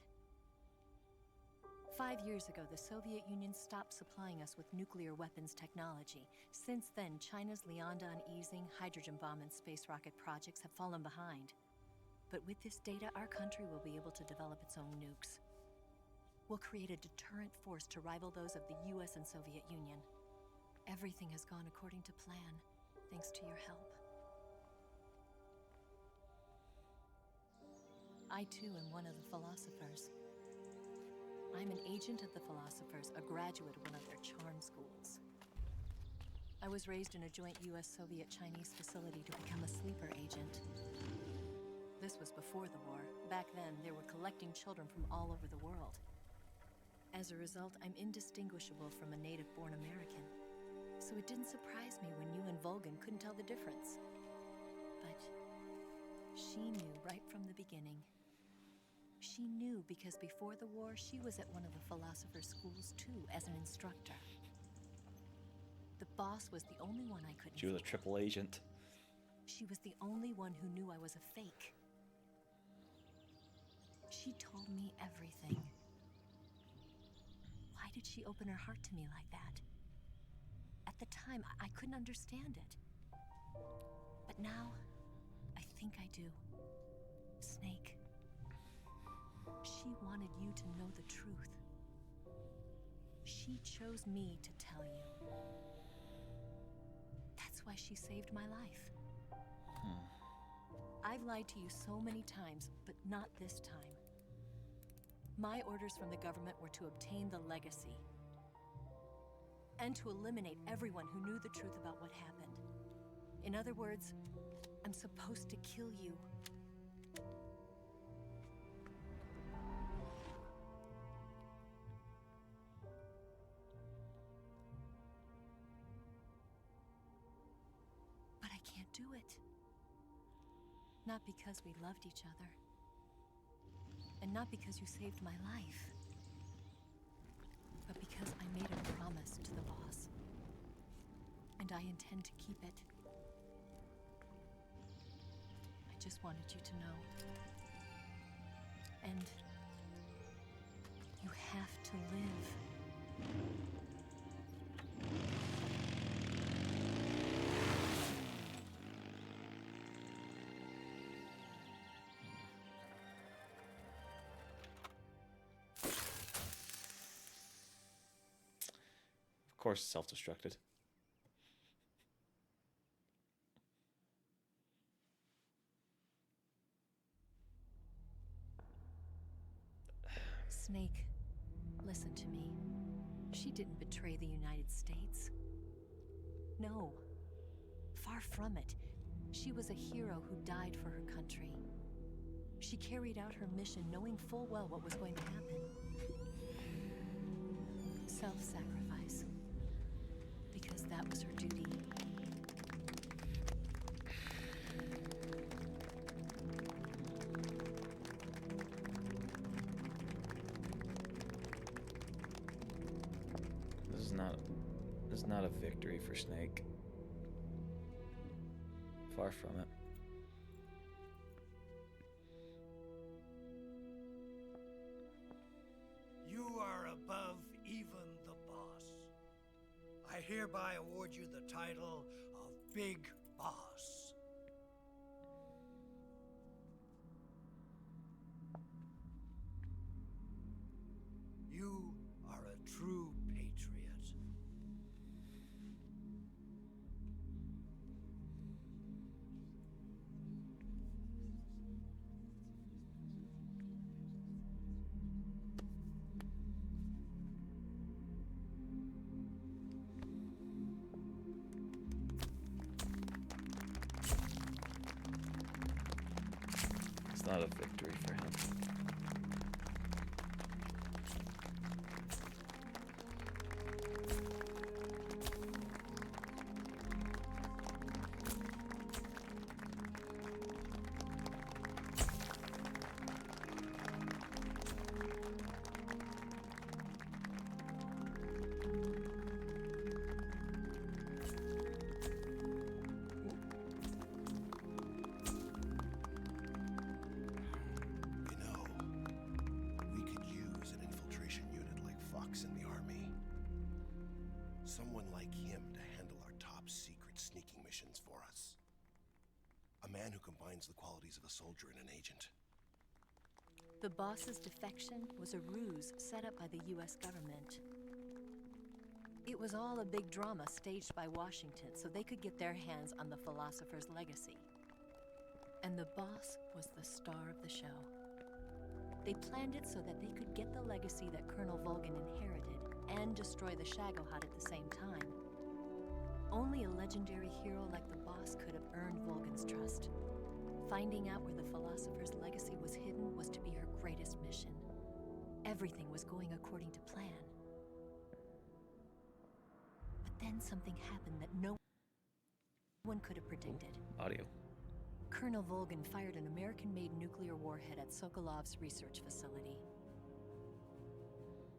5 years ago, the Soviet Union stopped supplying us with nuclear weapons technology. Since then, China's Liaodong easing, hydrogen bomb, and space rocket projects have fallen behind. But with this data, our country will be able to develop its own nukes. We'll create a deterrent force to rival those of the US and Soviet Union. Everything has gone according to plan. thanks to your help. I too am one of the philosophers. I'm an agent of the philosophers, a graduate of one of their charm schools. I was raised in a joint US-Soviet-Chinese facility to become a sleeper agent. This was before the war. Back then, they were collecting children from all over the world. As a result, I'm indistinguishable from a native-born American. So it didn't surprise me when you and Vulcan couldn't tell the difference. But she knew right from the beginning. She knew because before the war, she was at one of the philosopher's schools too, as an instructor. The boss was the only one I couldn't She was a triple agent. She was the only one who knew I was a fake. She told me everything. Why did she open her heart to me like that? At the time, I couldn't understand it. But now, I think I do. Snake. She wanted you to know the truth. She chose me to tell you. That's why she saved my life. I've lied to you so many times, but not this time. My orders from the government were to obtain the legacy. And to eliminate everyone who knew the truth about what happened. In other words, I'm supposed to kill you. But I can't do it. Not because we loved each other. And not because you saved my life. But because I made a promise to the boss. And I intend to keep it. I just wanted you to know. And you have to live. Of course, self-destructed. Snake, listen to me. She didn't betray the United States. No. Far from it. She was a hero who died for her country. She carried out her mission knowing full well what was going to happen. Self-sacrifice. Because that was her duty. This is not a victory for Snake. Far from it. You are above even the boss. I hereby award you the title of Big Boss. You are a true patriot. It's not a victory for him. You know, we could use an infiltration unit like Fox in the army. Someone like him to handle our top secret sneaking missions for us. A man who combines the qualities of a soldier and an agent. The boss's defection was a ruse set up by the US government. It was all a big drama staged by Washington so they could get their hands on the philosopher's legacy. And the boss was the star of the show. They planned it so that they could get the legacy that Colonel Volgin inherited and destroy the Shagohod at the same time. Only a legendary hero like the boss could have earned Volgin's trust. Finding out where the philosopher's legacy was hidden was to be her greatest mission. Everything was going according to plan. But then something happened that no one could have predicted. Audio. Colonel Volgin fired an American-made nuclear warhead at Sokolov's research facility.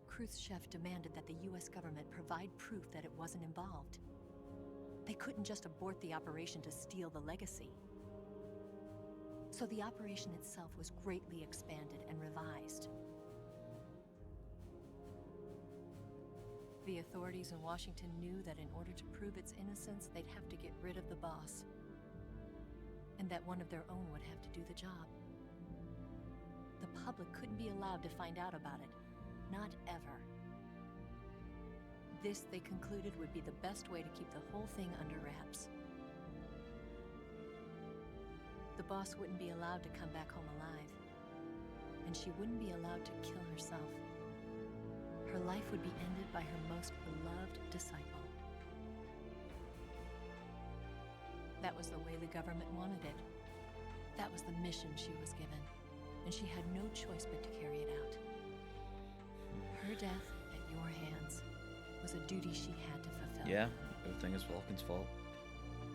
Khrushchev demanded that the US government provide proof that it wasn't involved. They couldn't just abort the operation to steal the legacy. So the operation itself was greatly expanded and revised. The authorities in Washington knew that in order to prove its innocence, they'd have to get rid of the boss. And that one of their own would have to do the job. The public couldn't be allowed to find out about it. Not ever. This, they concluded, would be the best way to keep the whole thing under wraps. The boss wouldn't be allowed to come back home alive. And she wouldn't be allowed to kill herself. Her life would be ended by her most beloved disciple. That was the way the government wanted it. That was the mission she was given, and she had no choice but to carry it out. Her death at your hands was a duty she had to fulfill. Yeah, everything is Vulcan's fault.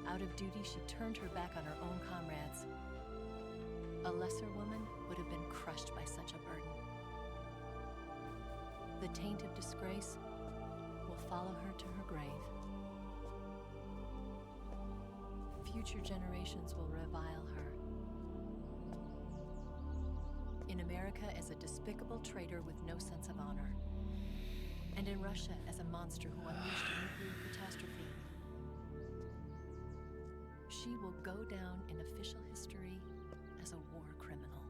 Out of duty, she turned her back on her own comrades. A lesser woman would have been crushed by such a burden. The taint of disgrace will follow her to her grave. Future generations will revile her. In America as a despicable traitor with no sense of honor. And in Russia as a monster who unleashed a nuclear catastrophe. She will go down in official history as a war criminal.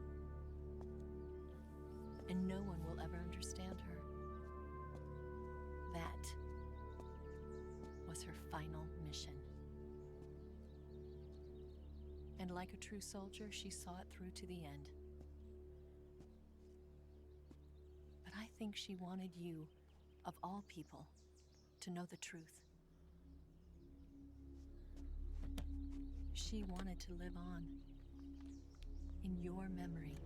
And no one will ever understand her. That was her final mission. And like a true soldier, she saw it through to the end. But I think she wanted you, of all people, to know the truth. She wanted to live on in your memory.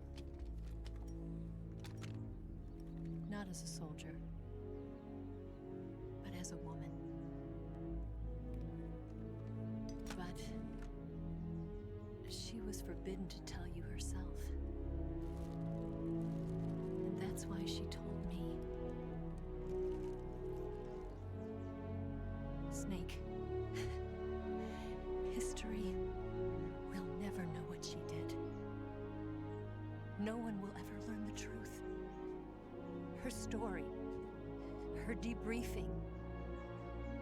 Not as a soldier, but as a woman. But she was forbidden to tell you herself. And that's why she told me. Snake, history will never know what she did. No one will ever learn the truth. Her story, her debriefing,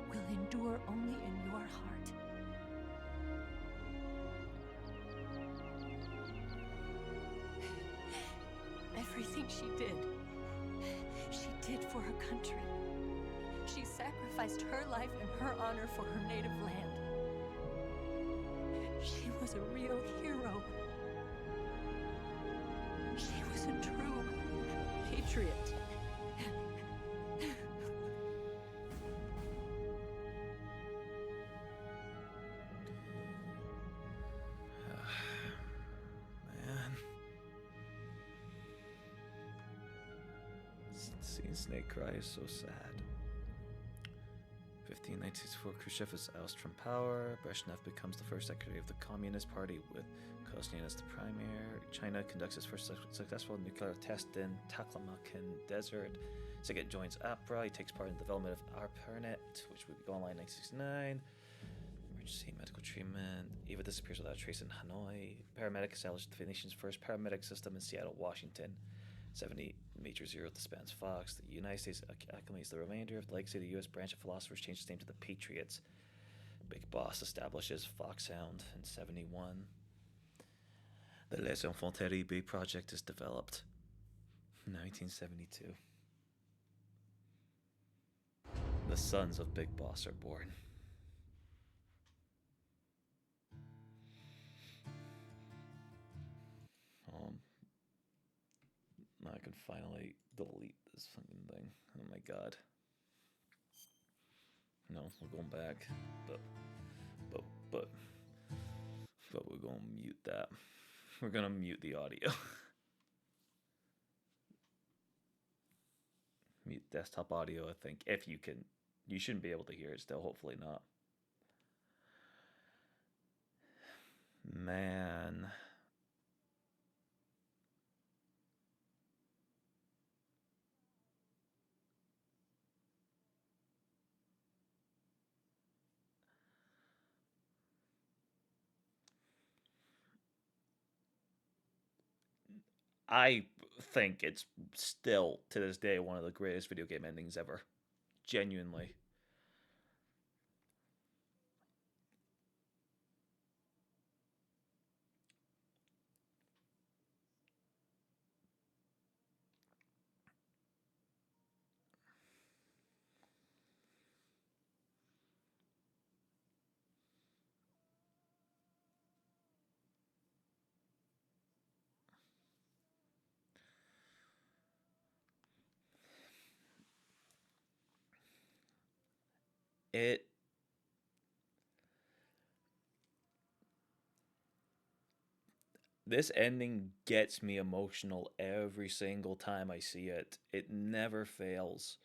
will endure only in your heart. Everything she did for her country. She sacrificed her life and her honor for her native land. She was a real hero. She was a true patriot. Man. Seeing Snake cry is so sad. 1964, Khrushchev is ousted from power. Brezhnev becomes the first secretary of the Communist Party with Koznin as the premier. China conducts its first successful nuclear test in Taklamakan Desert. Siget joins APRA. He takes part in the development of ARPANET, which would go online in 1969. Emergency medical treatment. Eva disappears without a trace in Hanoi. Paramedic established the nation's first paramedic system in Seattle, Washington. 70 Major Zero disbands Fox. The United States acclimates the remainder of the legacy of the U.S. branch of philosophers, changed its name to the Patriots. Big Boss establishes Foxhound in 71. The Les Enfants Terribles project is developed. 1972. The sons of Big Boss are born. Um, now I can finally delete this fucking thing. Oh my god. No, we're going back, but but but but we're gonna mute that. We're gonna mute the audio. Mute desktop audio, I think. If you can, you shouldn't be able to hear it still. Hopefully not. Man. I think it's still, to this day, one of the greatest video game endings ever. Genuinely. It This ending gets me emotional every single time I see it. It never fails.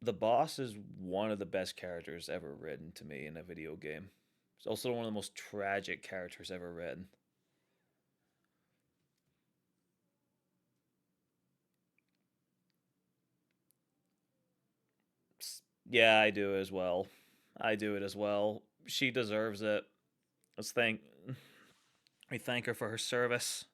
The boss is one of the best characters ever written to me in a video game. It's also one of the most tragic characters ever written. Yeah, I do as well. I do it as well. She deserves it. Let's thank we thank her for her service.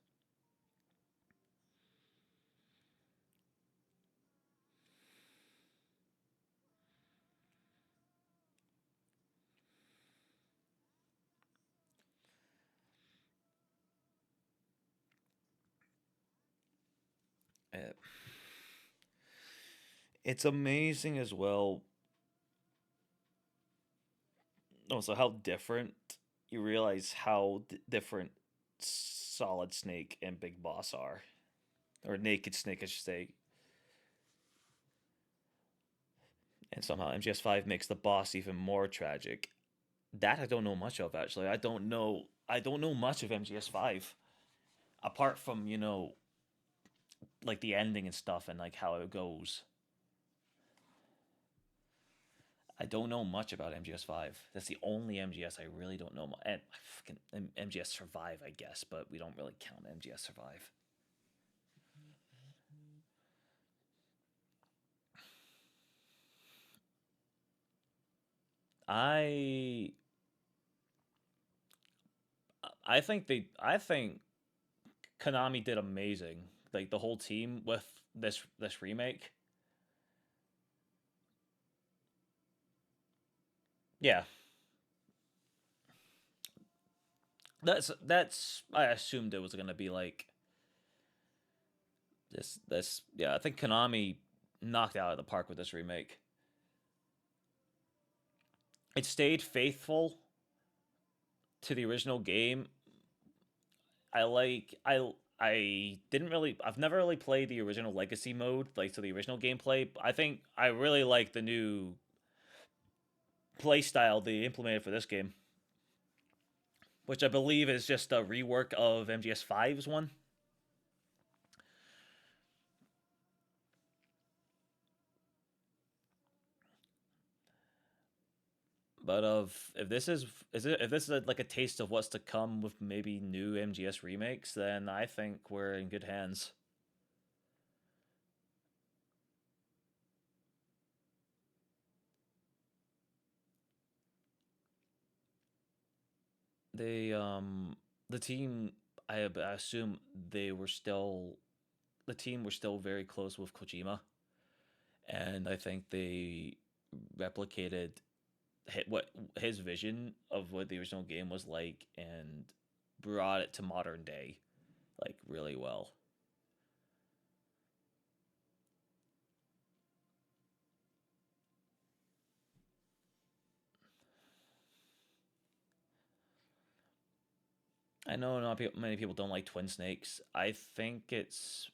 It's amazing as well. Also, how different you realize how different Solid Snake and Big Boss are, or Naked Snake, I should say. And somehow MGS5 makes the boss even more tragic. That I don't know much of actually. I don't know much of MGS5 apart from, like the ending and stuff and like how it goes. I don't know much about MGS5. That's the only MGS I really don't know. And fucking MGS Survive, I guess, but we don't really count MGS Survive. I I think Konami did amazing. Like the whole team with this remake. Yeah. That's I assumed it was going to be like this yeah, I think Konami knocked out of the park with this remake. It stayed faithful to the original game. I like I didn't really I've never really played the original legacy mode, like to the original gameplay. I think I really like the new play style they implemented for this game, which I believe is just a rework of MGS5's one. But if this if this is like a taste of what's to come with maybe new MGS remakes, then I think we're in good hands. They the team I assume they were still the team were still very close with Kojima, and I think they replicated what his vision of what the original game was like and brought it to modern day like really well. I know not many people don't like Twin Snakes. I think it's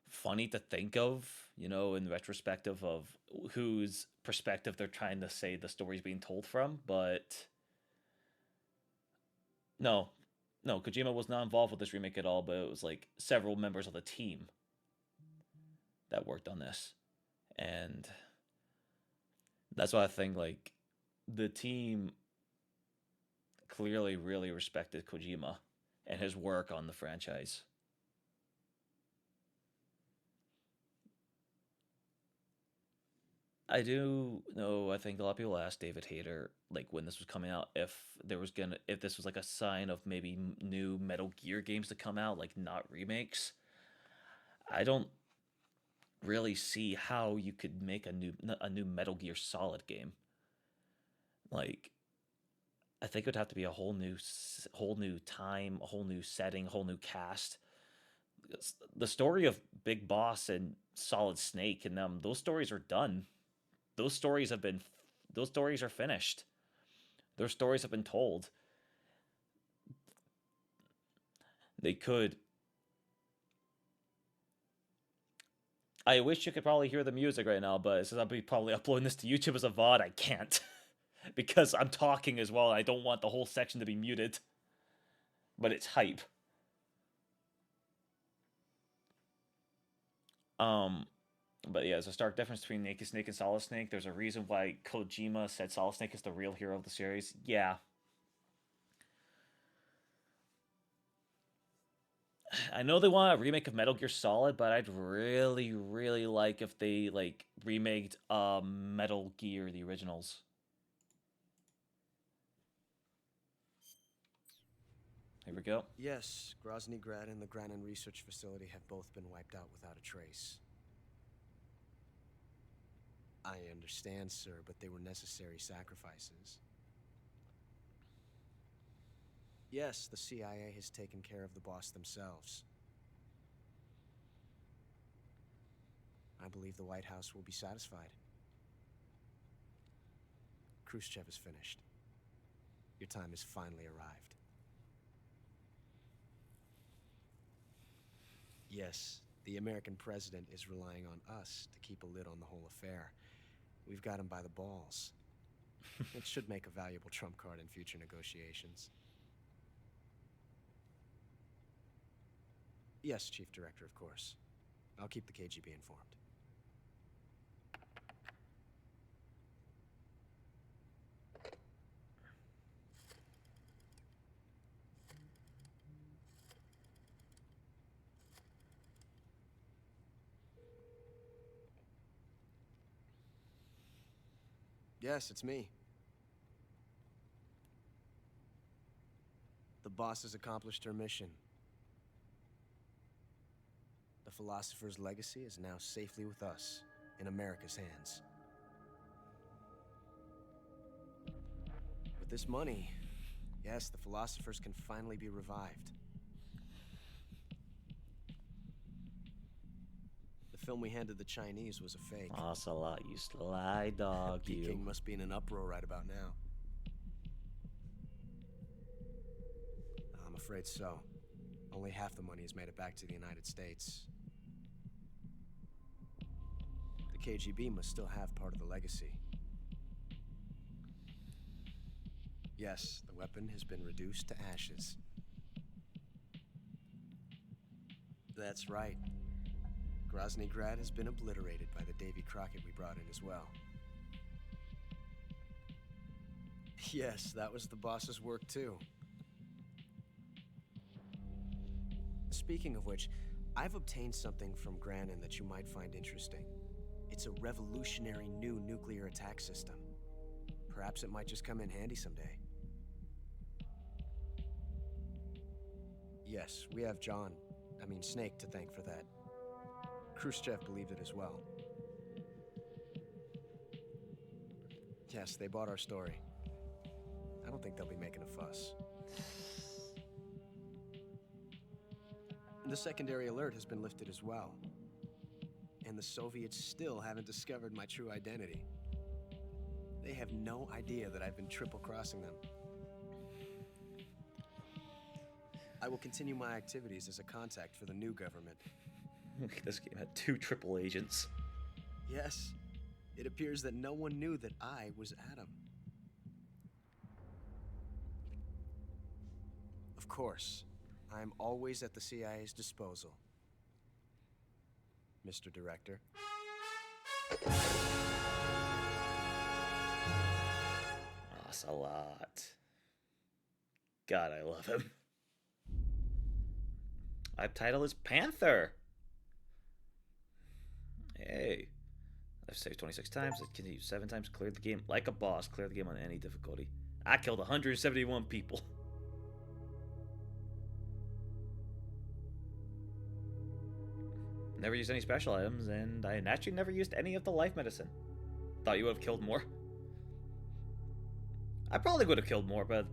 funny to think of, you know, in retrospective of whose perspective they're trying to say the story's being told from, but no, no, Kojima was not involved with this remake at all, but it was like several members of the team that worked on this. And that's why I think like the team clearly really respected Kojima and his work on the franchise. I do know. I think a lot of people asked David Hayter like when this was coming out if this was like a sign of maybe new Metal Gear games to come out, like not remakes. I don't really see how you could make a new Metal Gear Solid game. Like I think it would have to be a whole new time, a whole new setting, a whole new cast. The story of Big Boss and Solid Snake and them, those stories are done. Those stories have been those stories are finished. Those stories have been told. They could I wish you could probably hear the music right now, but since I'll be probably uploading this to YouTube as a VOD, I can't. Because I'm talking as well, and I don't want the whole section to be muted. But it's hype. But yeah, there's a stark difference between Naked Snake and Solid Snake. There's a reason why Kojima said Solid Snake is the real hero of the series. Yeah. I know they want a remake of Metal Gear Solid, but I'd really, really like if they like remaked Metal Gear, the originals. Here we go. Yes, Grozny Grad and the Granin Research Facility have both been wiped out without a trace. I understand, sir, but they were necessary sacrifices. Yes, the CIA has taken care of the boss themselves. I believe the White House will be satisfied. Khrushchev is finished. Your time has finally arrived. Yes, the American president is relying on us to keep a lid on the whole affair. We've got him by the balls. It should make a valuable trump card in future negotiations. Yes, Chief Director, of course. I'll keep the KGB informed. Yes, it's me. The boss has accomplished her mission. The philosopher's legacy is now safely with us, in America's hands. With this money, yes, the philosophers can finally be revived. The film we handed the Chinese was a fake. Ocelot, you sly dog, you. Peking must be in an uproar right about now. I'm afraid so. Only half the money has made it back to the United States. The KGB must still have part of the legacy. Yes, the weapon has been reduced to ashes. That's right. Grozny Grad has been obliterated by the Davy Crockett we brought in as well. Yes, that was the boss's work too. Speaking of which, I've obtained something from Granin that you might find interesting. It's a revolutionary new nuclear attack system. Perhaps it might just come in handy someday. Yes, we have Snake to thank for that. Khrushchev believed it as well. Yes, they bought our story. I don't think they'll be making a fuss. The secondary alert has been lifted as well. And the Soviets still haven't discovered my true identity. They have no idea that I've been triple-crossing them. I will continue my activities as a contact for the new government. This game had 2 triple agents. Yes, it appears that no one knew that I was Adam. Of course, I'm always at the CIA's disposal, Mr. Director. Ocelot. God, I love him. My title is Panther. Hey. I've saved 26 times. I continued 7 times. Cleared the game like a boss. Cleared the game on any difficulty. I killed 171 people. Never used any special items, and I naturally never used any of the life medicine. Thought you would have killed more. I probably would have killed more, but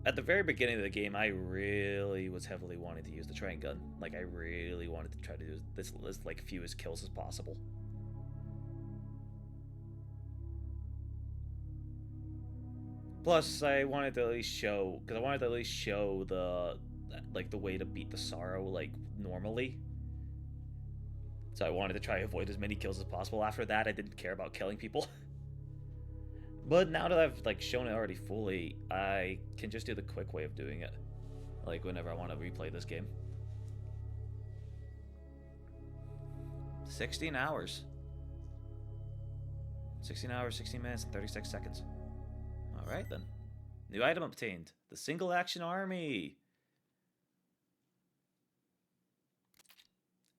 at the very beginning of the game, I really was heavily wanting to use the train gun. Like, I really wanted to try to do this like fewest kills as possible. Plus, I wanted to at least show, because I wanted to at least show the way to beat the sorrow like normally. So I wanted to try to avoid as many kills as possible. After that, I didn't care about killing people. But now that I've like shown it already fully, I can just do the quick way of doing it. Like whenever I want to replay this game. 16 hours. 16 hours, 16 minutes, and 36 seconds. Alright then. New item obtained. The Single Action Army.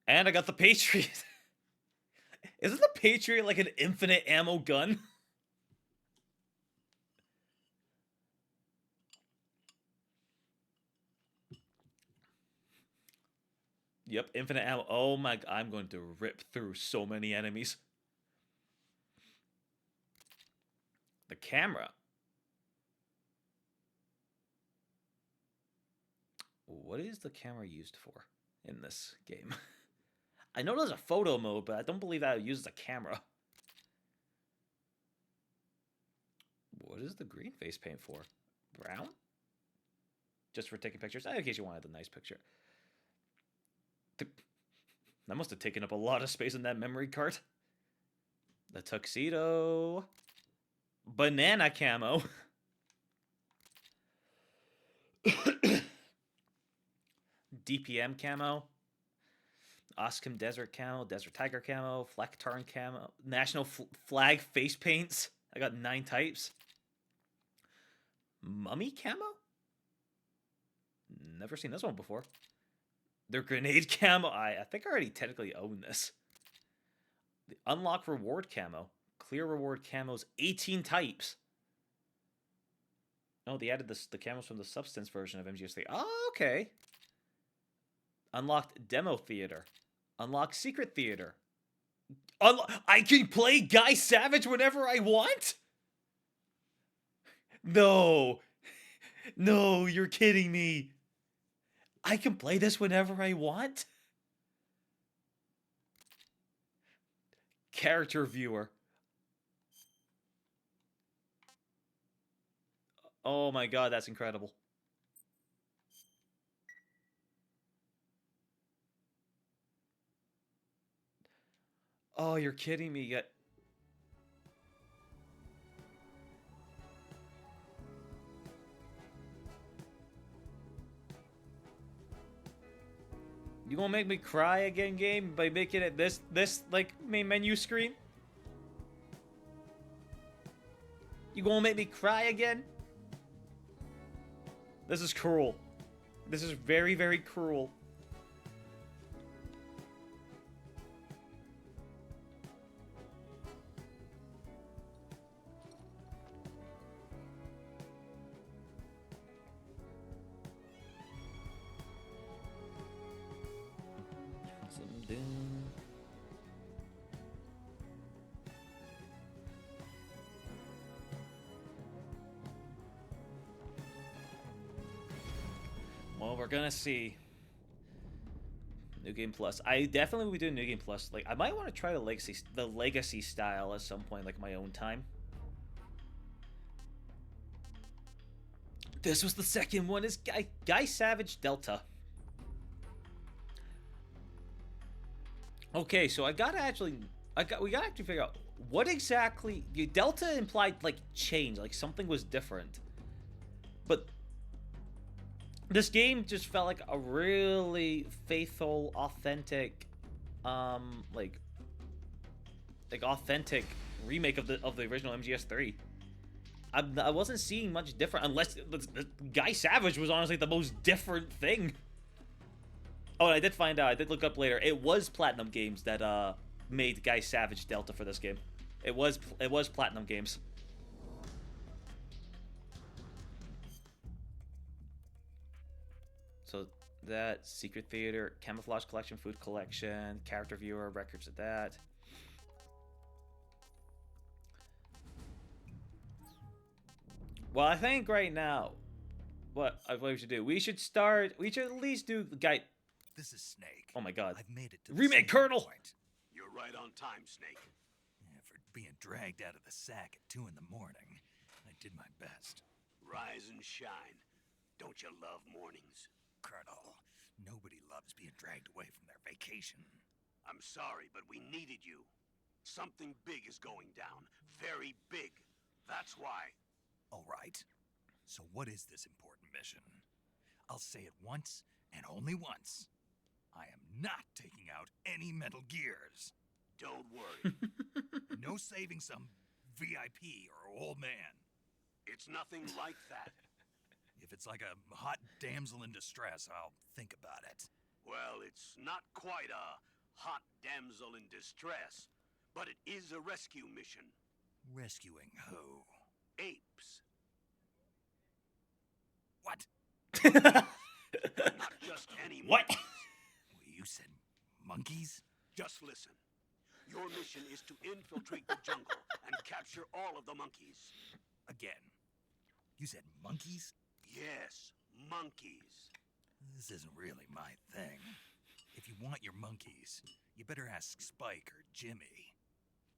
And I got the Patriot. Isn't the Patriot like an infinite ammo gun? Yep, infinite ammo. Oh my, I'm going to rip through so many enemies. The camera. What is the camera used for in this game? I know there's a photo mode, but I don't believe that it uses a camera. What is the green face paint for? Brown? Just for taking pictures? In case you wanted a nice picture. That must have taken up a lot of space in that memory card. The tuxedo. Banana camo. DPM camo. Oscom Desert camo. Desert Tiger camo. Fleck Tarn camo. National Flag face paints. I got 9 types. Mummy camo? Never seen this one before. Their grenade camo. I think I already technically own this. The unlock reward camo. Clear reward camos. 18 types. Oh, they added the camos from the substance version of MGS3. Oh, okay. Unlocked demo theater. Unlocked secret theater. I can play Guy Savage whenever I want? No. No, you're kidding me. I can play this whenever I want? Character viewer. Oh my god, that's incredible. Oh, you're kidding me. You gonna make me cry again, game, by making it this like main menu screen? You gonna make me cry again? This is cruel. This is very, very cruel. Well, we're gonna see. New Game Plus. I definitely will be doing New Game Plus. Like, I might want to try the legacy style at some point, like my own time. This was the second one. Is Guy Savage Delta. Okay, so we gotta actually figure out what exactly Delta implied, like change, like something was different. But this game just felt like a really faithful, authentic, like authentic remake of the original MGS3. I wasn't seeing much different, unless Guy Savage was honestly the most different thing. Oh, and I did find out, I did look up later, it was Platinum Games that made Guy Savage Delta for this game. It was Platinum Games. So that, Secret Theater, Camouflage Collection, Food Collection, Character Viewer, records of that. Well, I think right now, what we should do, we should at least do the guy. This is Snake. Oh my god. I've made it to Remake the Colonel! point. You're right on time, Snake. Yeah, for being dragged out of the sack at 2 in the morning, I did my best. Rise and shine. Don't you love mornings? Colonel, nobody loves being dragged away from their vacation. I'm sorry, but we needed you. Something big is going down. Very big. That's why. All right. So what is this important mission? I'll say it once and only once. I am not taking out any Metal Gears. Don't worry. No saving some VIP or old man. It's nothing like that. If it's like a hot damsel in distress, I'll think about it. Well, it's not quite a hot damsel in distress, but it is a rescue mission. Rescuing who? Apes. What? Not just any What? monkeys. You said monkeys? Just listen. Your mission is to infiltrate the jungle and capture all of the monkeys. Again. You said monkeys? Yes, monkeys. This isn't really my thing. If you want your monkeys, you better ask Spike or Jimmy.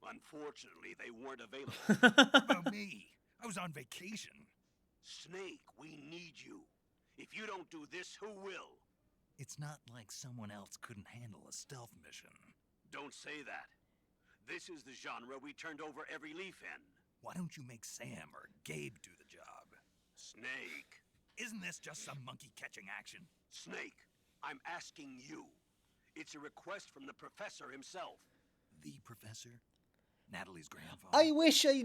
Unfortunately, they weren't available. What about me? I was on vacation. Snake, we need you. If you don't do this, who will? It's not like someone else couldn't handle a stealth mission. Don't say that. This is the genre we turned over every leaf in. Why don't you make Sam or Gabe do the job? Snake. Isn't this just some monkey catching action? Snake, I'm asking you. It's a request from the professor himself. The professor? Natalie's grandfather? I wish I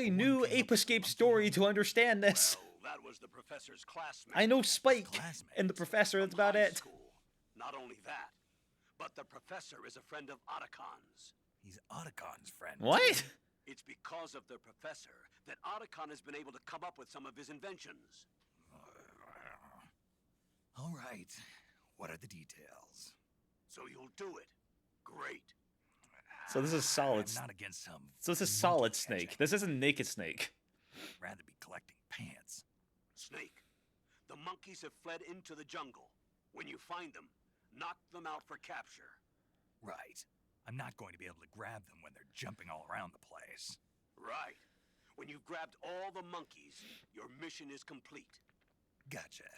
knew Ape Escape story to understand this. Well, that was the professor's classmate. I know Spike and the professor, that's about it. School. Not only that, but the professor is a friend of Otacon's. He's Otacon's friend. What? It's because of the professor that Otacon has been able to come up with some of his inventions. All right. What are the details? So you'll do it. Great. So this is solid. I'm not against some. So this is Solid Snake. This isn't Naked Snake. I'd rather be collecting pants. Snake, the monkeys have fled into the jungle. When you find them, knock them out for capture. Right. I'm not going to be able to grab them when they're jumping all around the place. Right. When you've grabbed all the monkeys, your mission is complete. Gotcha.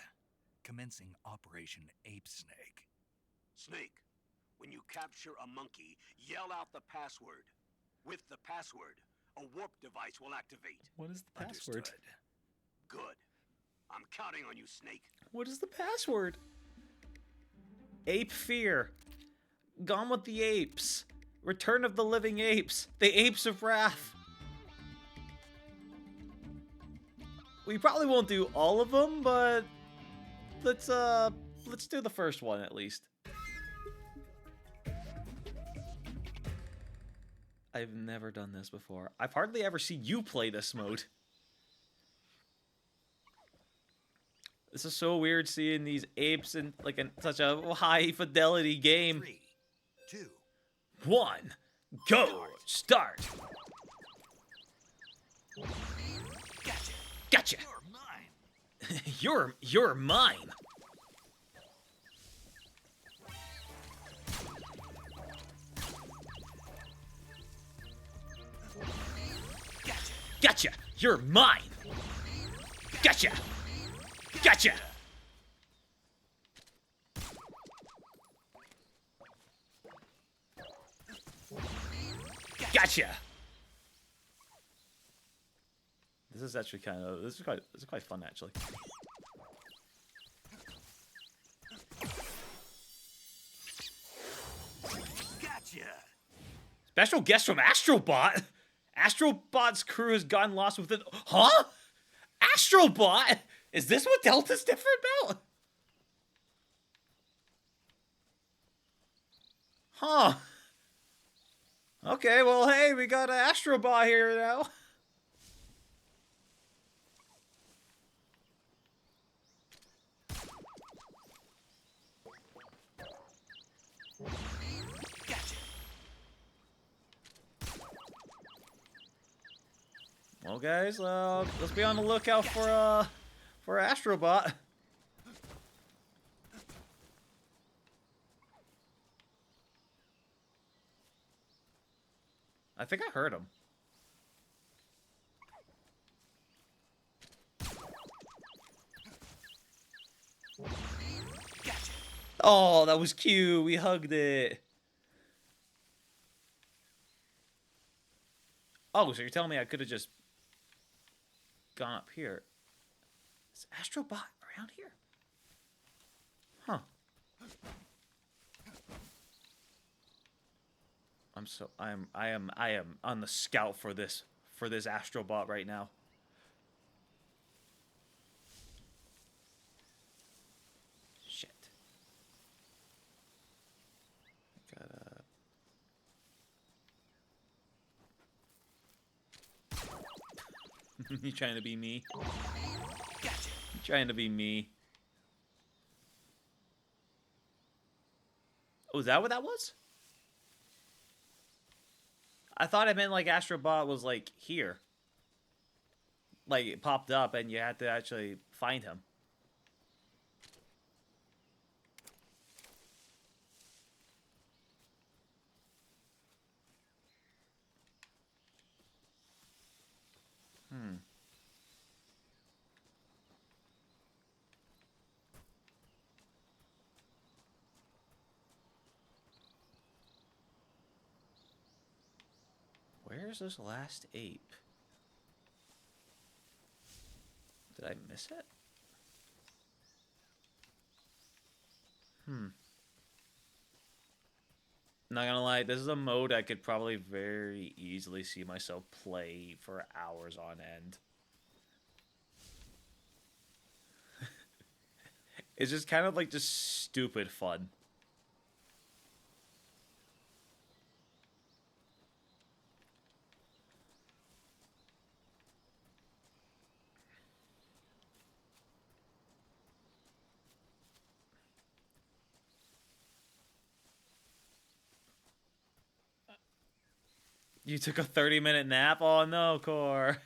Commencing Operation Ape Snake. Snake, when you capture a monkey, yell out the password. With the password, a warp device will activate. What is the password? Understood. Good. I'm counting on you, Snake. What is the password? Ape Fear. Gone with the Apes. Return of the Living Apes. The Apes of Wrath. We probably won't do all of them, but let's do the first one at least. I've never done this before. I've hardly ever seen you play this mode. This is so weird seeing these apes in like such a high fidelity game. 3, 2, 1, go! Start! Gotcha! Gotcha! You're mine! You're mine! Gotcha! Gotcha! You're mine! Gotcha! Gotcha! Gotcha! This is actually kind of this is quite fun actually. Gotcha. Special guest from Astrobot. Astrobot's crew has gotten lost within. Huh? Astrobot? Is this what Delta's different about? Huh. Okay, well, hey, we got an Astrobot here now. Well, guys, let's be on the lookout for Astrobot. I think I heard him. Oh, that was cute. We hugged it. Oh, so you're telling me I could have just gone up here? Is Astrobot around here? Huh. I am on the scout for this Astrobot right now. Shit. Gotta. You trying to be me? You trying to be me? Oh, is that what that was? I thought it meant like Astrobot was like here. Like it popped up and you had to actually find him. Where's this last ape? Did I miss it? Not gonna lie, this is a mode I could probably very easily see myself play for hours on end. It's just kind of like just stupid fun. You took a 30-minute nap? Oh no, Core.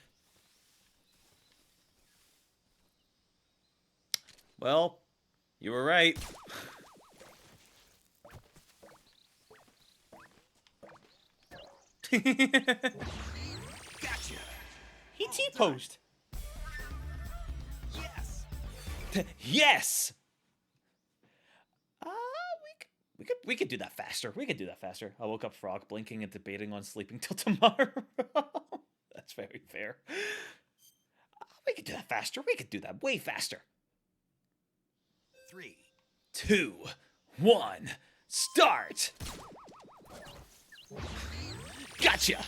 Well, you were right. Gotcha. He T-posed. Yes. Yes. We could do that faster. We could do that faster. I woke up frog blinking and debating on sleeping till tomorrow. That's very fair. We could do that faster. We could do that way faster. 3, 2, 1, start. Gotcha.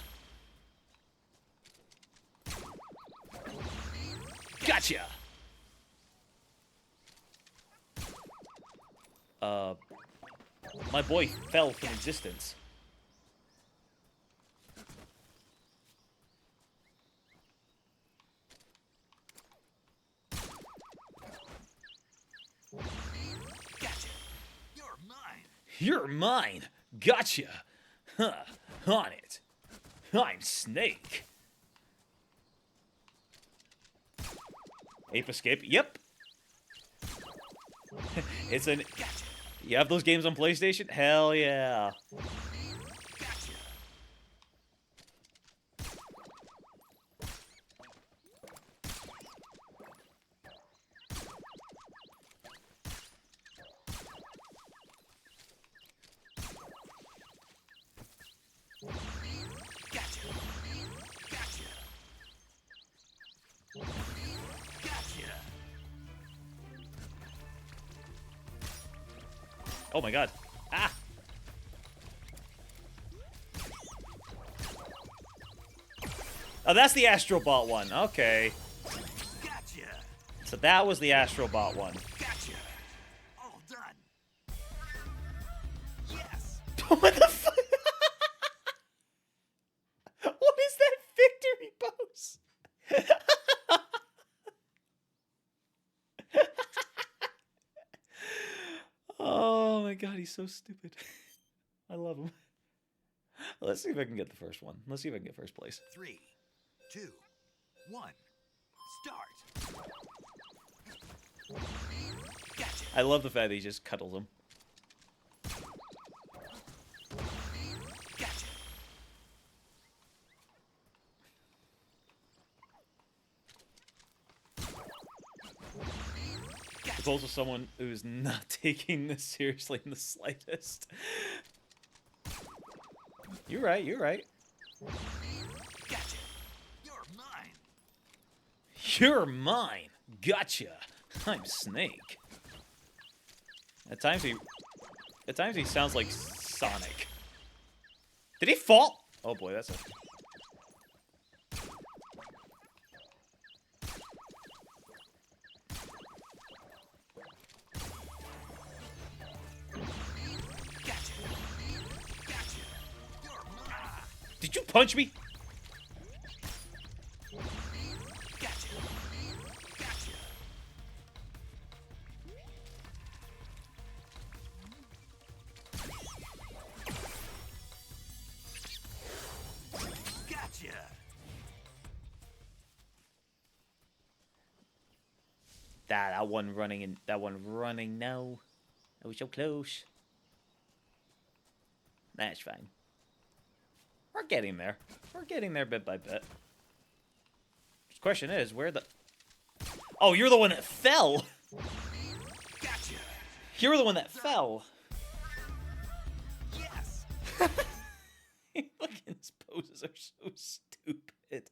Gotcha. My boy fell from existence. Gotcha. You're mine. You're mine. Gotcha. Huh. On it. I'm Snake. Ape Escape. Yep. It's an... You have those games on PlayStation? Hell yeah. Oh my god. Ah! Oh, that's the Astrobot one. Okay. Gotcha. So that was the Astrobot one. Gotcha. All done. Yes. What the fuck? What is that victory pose? Oh my god, he's so stupid. I love him. Let's see if I can get the first one. Let's see if I can get first place. 3, 2, 1. Start. Gotcha. I love the fact that he just cuddles him. Gotcha. It's also someone who's not taking this seriously in the slightest. You're right, you're right. Gotcha. You're mine. You're mine. Gotcha. I'm Snake. At times he sounds like Sonic. Did he fall? Oh boy, that's a... Did you punch me? Gotcha. Gotcha. Gotcha. That one running in. That one running. No, that was so close. That's fine. We're getting there. We're getting there bit by bit. The question is, where the... Oh, you're the one that fell! Gotcha. You're the one that fell! Yes. Look, his poses are so stupid.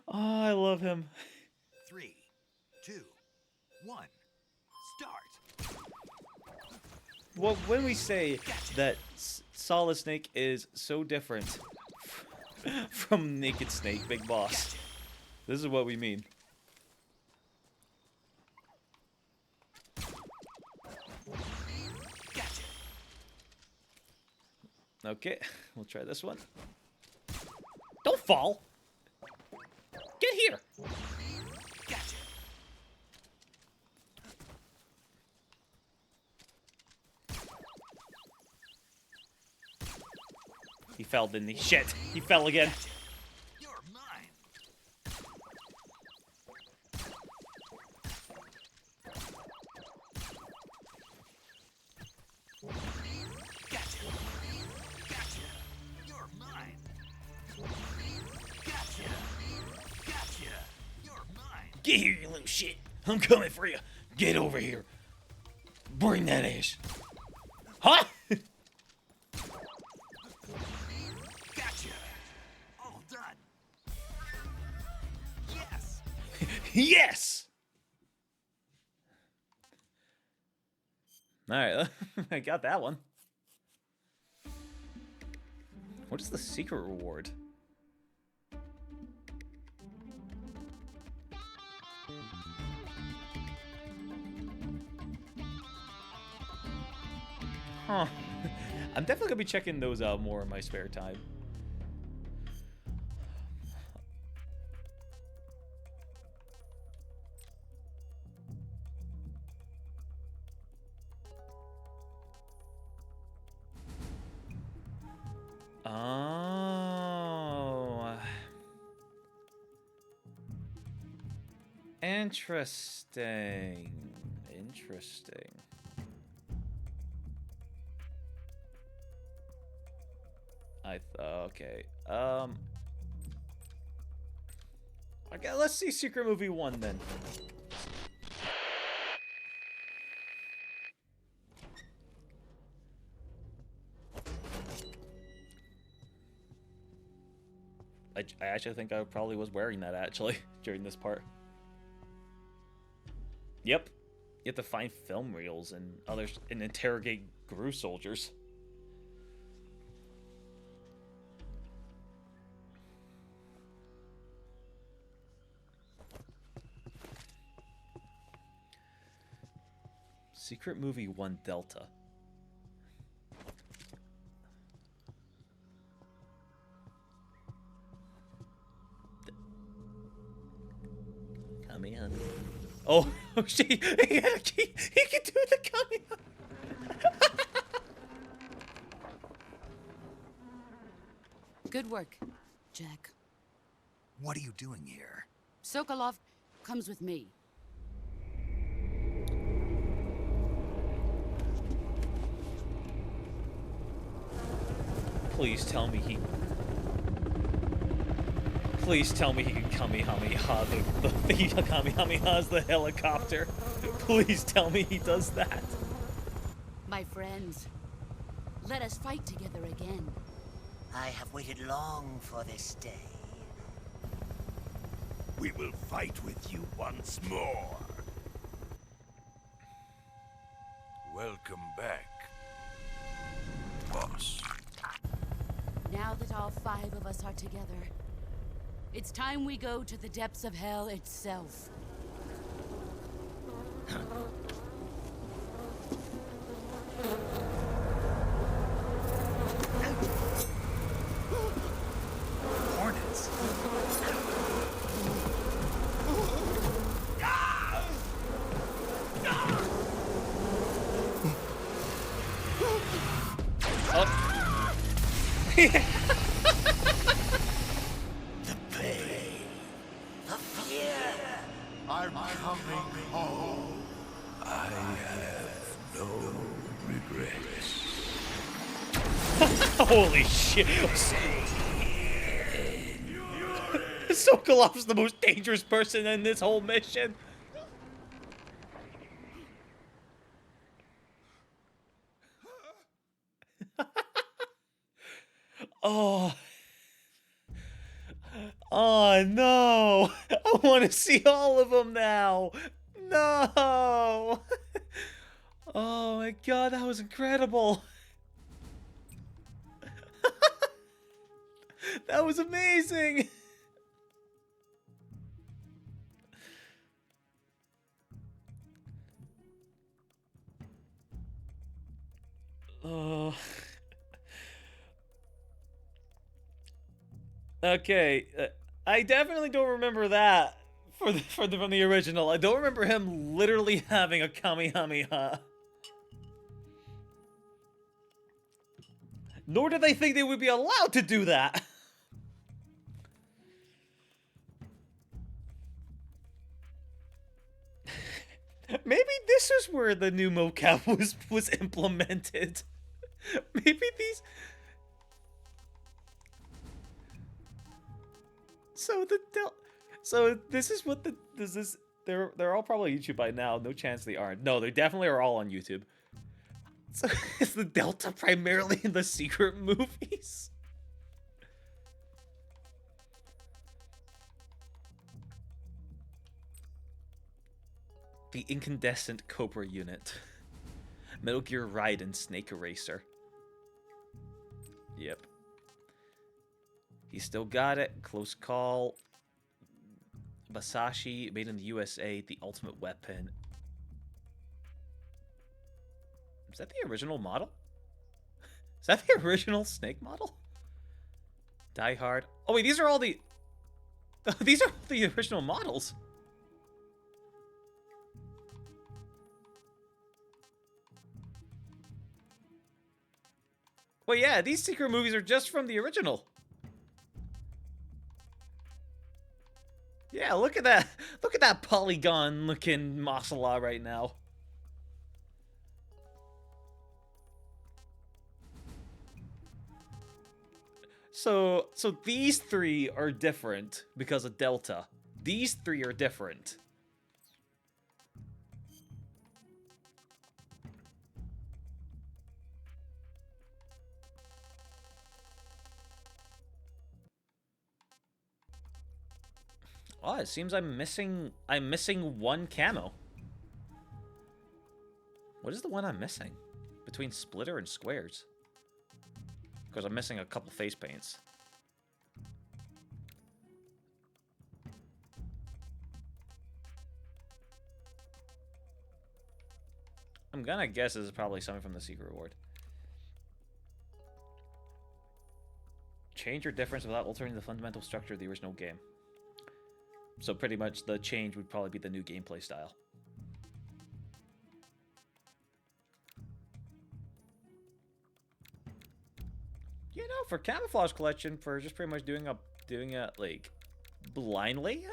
Oh, I love him. 3, 2, 1. Start. Well, when we say that Solid Snake is so different from Naked Snake, Big Boss, this is what we mean. Okay, we'll try this one. Don't fall! Get here! Gotcha. He fell, didn't he? Shit! He fell again. You're mine. Gotcha. Gotcha. You're mine. Gotcha. Gotcha. You're mine. Get here, you little shit! I'm coming for you! Get over here! Bring that ass! Huh?! Gotcha. All done. Yes. Yes! Alright, I got that one. What is the secret reward? Huh. I'm definitely gonna be checking those out more in my spare time. Oh. Interesting. Interesting. Okay. Okay, let's see Secret Movie 1 then. I actually think I probably was wearing that, actually, during this part. Yep. You have to find film reels and others and interrogate GRU soldiers. Secret Movie 1 Delta. Kamehameha. Oh, oh shit! He can do the Kamehameha. Good work, Jack. What are you doing here? Sokolov comes with me. Please tell me he. Please tell me he can Kamehameha he Kamehamehas the helicopter. Please tell me he does that. My friends, let us fight together again. I have waited long for this day. We will fight with you once more. Welcome back, boss. Now that all 5 of us are together, it's time we go to the depths of hell itself. Hornets. The pain, the fear. I'm coming home. I have no regrets. Holy shit! Sokolov's the most dangerous person in this whole mission. Oh. Oh no! I want to see all of them now. No! Oh my god, that was incredible. That was amazing. Oh. Okay, I definitely don't remember that from the original. I don't remember him literally having a Kamehameha. Nor did I think they would be allowed to do that. Maybe this is where the new mocap was implemented. Maybe these. So this is what they're all probably YouTube by now. No chance they aren't. No, they definitely are all on YouTube. So is the Delta primarily in the secret movies? The incandescent Cobra unit. Metal Gear Raiden Snake Eraser. Yep. He still got it. Close Call. Basashi, made in the USA, The Ultimate Weapon. Is that the original model? Is that the original Snake model? Die Hard. Oh wait, these are all the... These are the original models. Well, yeah, these secret movies are just from the original. Yeah, look at that. Look at that polygon-looking Masala right now. So these 3 are different because of Delta. These 3 are different. Oh, it seems I'm missing one camo. What is the one I'm missing? Between splitter and squares. Because I'm missing a couple face paints. I'm gonna guess this is probably something from the secret reward. Change your difference without altering the fundamental structure of the original game. So pretty much the change would probably be the new gameplay style. You know, for camouflage collection, for just pretty much doing it like blindly,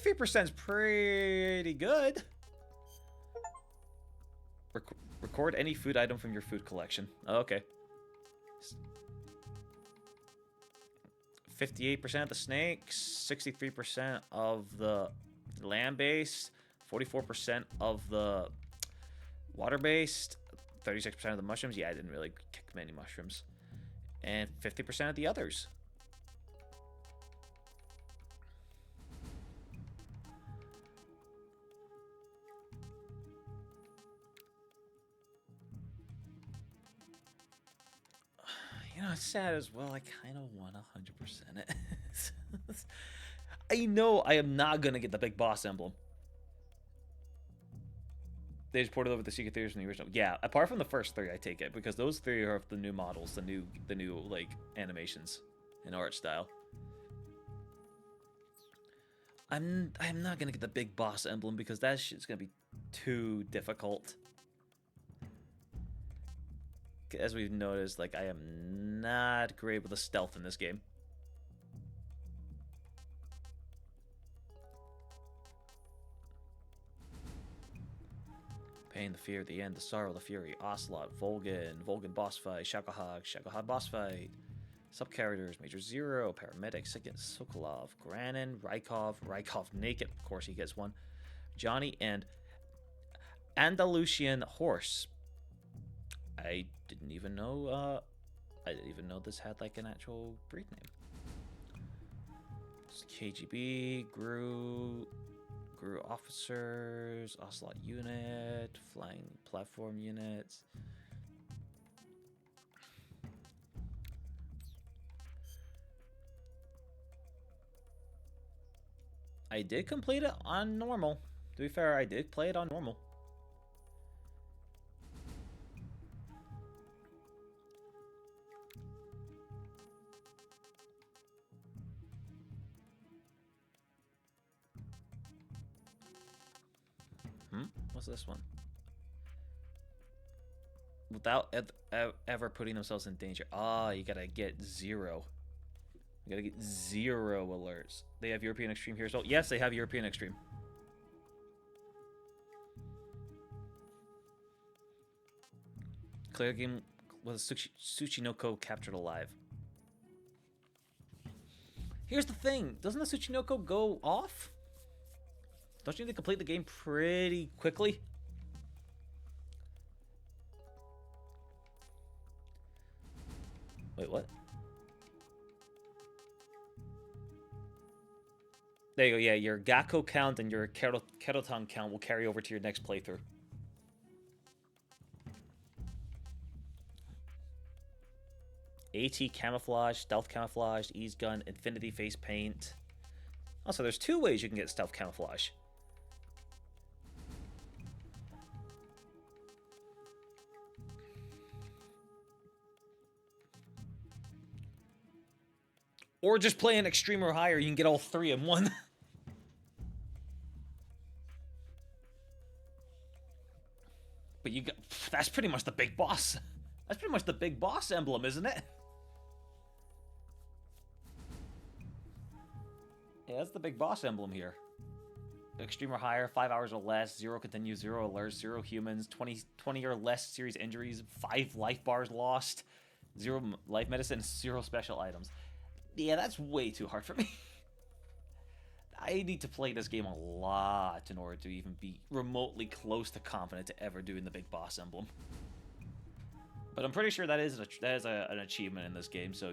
93% is pretty good. Record any food item from your food collection. Oh, okay. 58% of the snakes, 63% of the land-based, 44% of the water-based, 36% of the mushrooms. Yeah, I didn't really kick many mushrooms. And 50% of the others. You know, it's sad as well. I kind of want 100% it. I know I am not going to get the big boss emblem. They just ported over the secret theaters from the original. Yeah, apart from the first three, I take it. Because those three are the new models, the new like, animations and art style. I'm not going to get the big boss emblem because that shit's going to be too difficult. As we've noticed, like, I am not great with the stealth in this game. Pain, the fear, the end, the sorrow, the fury, Ocelot, Volgan boss fight, Shagohog boss fight. Sub-characters, Major Zero, Paramedics against Sokolov, Granin, Rykov naked, of course he gets one, Johnny, and Andalusian Horse. I didn't even know this had like an actual breed name. It's KGB, GRU officers, Ocelot unit, flying platform units. I did complete it on normal. To be fair, I did play it on normal. What's this one? Without ever putting themselves in danger. Ah, you gotta get 0. You gotta get 0 alerts. They have European Extreme here as well. Yes, they have European Extreme. Clear game with Tsuchinoko captured alive. Here's the thing. Doesn't the Tsuchinoko go off? Don't you need to complete the game pretty quickly? Wait, what? There you go, yeah, your Gakko count and your Kerotan count will carry over to your next playthrough. AT camouflage, stealth camouflage, ease gun, infinity face paint. Also, there's 2 ways you can get stealth camouflage. Or just play an extreme or higher, you can get all 3 in one. But you got, that's pretty much the big boss. That's pretty much the big boss emblem, isn't it? Yeah, that's the big boss emblem here. Extreme or higher, 5 hours or less, 0 continues, 0 alerts, 0 humans, 20 or less serious injuries, 5 life bars lost, 0 life medicine, 0 special items. Yeah, that's way too hard for me. I need to play this game a lot in order to even be remotely close to confident to ever doing the big boss emblem. But I'm pretty sure that is an achievement in this game, so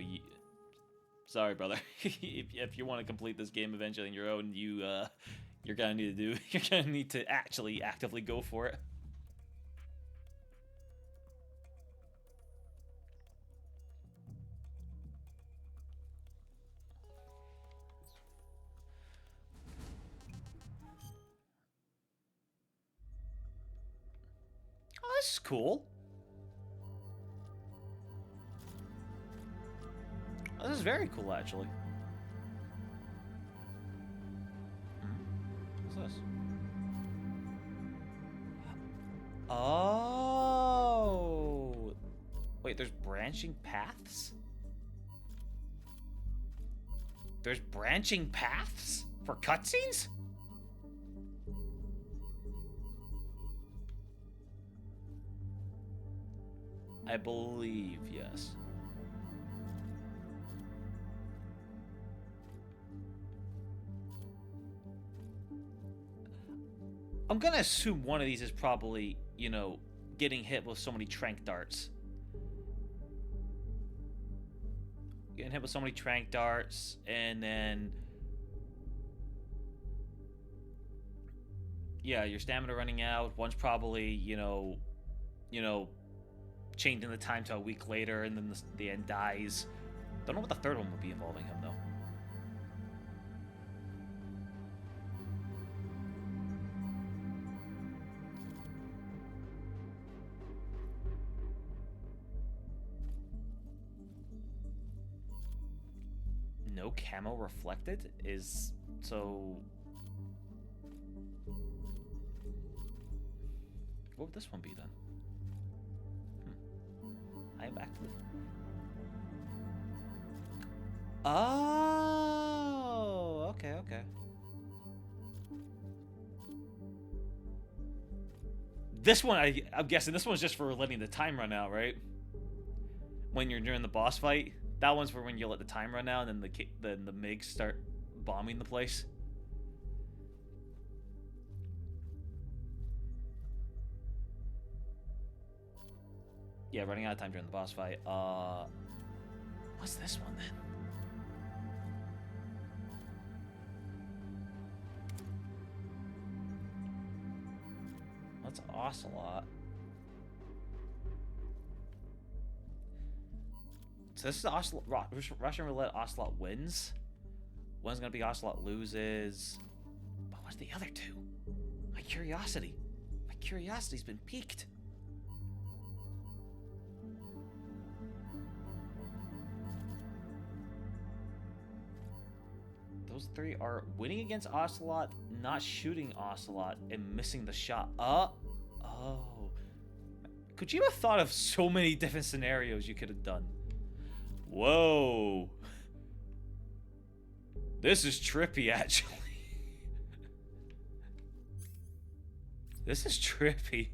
sorry, brother. if you want to complete this game eventually on your own, you're gonna need to actively go for it. this is cool. This is very cool, actually. What's this? Oh! Wait, there's branching paths? There's branching paths for cutscenes? I believe, yes. I'm gonna assume one of these is probably, you know, getting hit with so many trank darts. Getting hit with so many trank darts, and then... yeah, your stamina running out. One's probably, you know, changing the time to a week later, and then the end dies. Don't know what the third one would be involving him, though. No camo reflected is... so... what would this one be, then? I'm back to the... oh! Okay, okay. This one, I'm guessing this one's just for letting the time run out, right? When you're during the boss fight. That one's for when you let the time run out, and then the MiGs start bombing the place. Yeah, running out of time during the boss fight. What's this one then? That's Ocelot. So this is Ocelot, Russian Roulette. Ocelot wins. One's gonna be Ocelot loses. But what's the other two? My curiosity's been piqued. Those three are winning against Ocelot, not shooting Ocelot, and missing the shot. Oh. Kojima thought of so many different scenarios you could have done. Whoa. This is trippy, actually. This is trippy.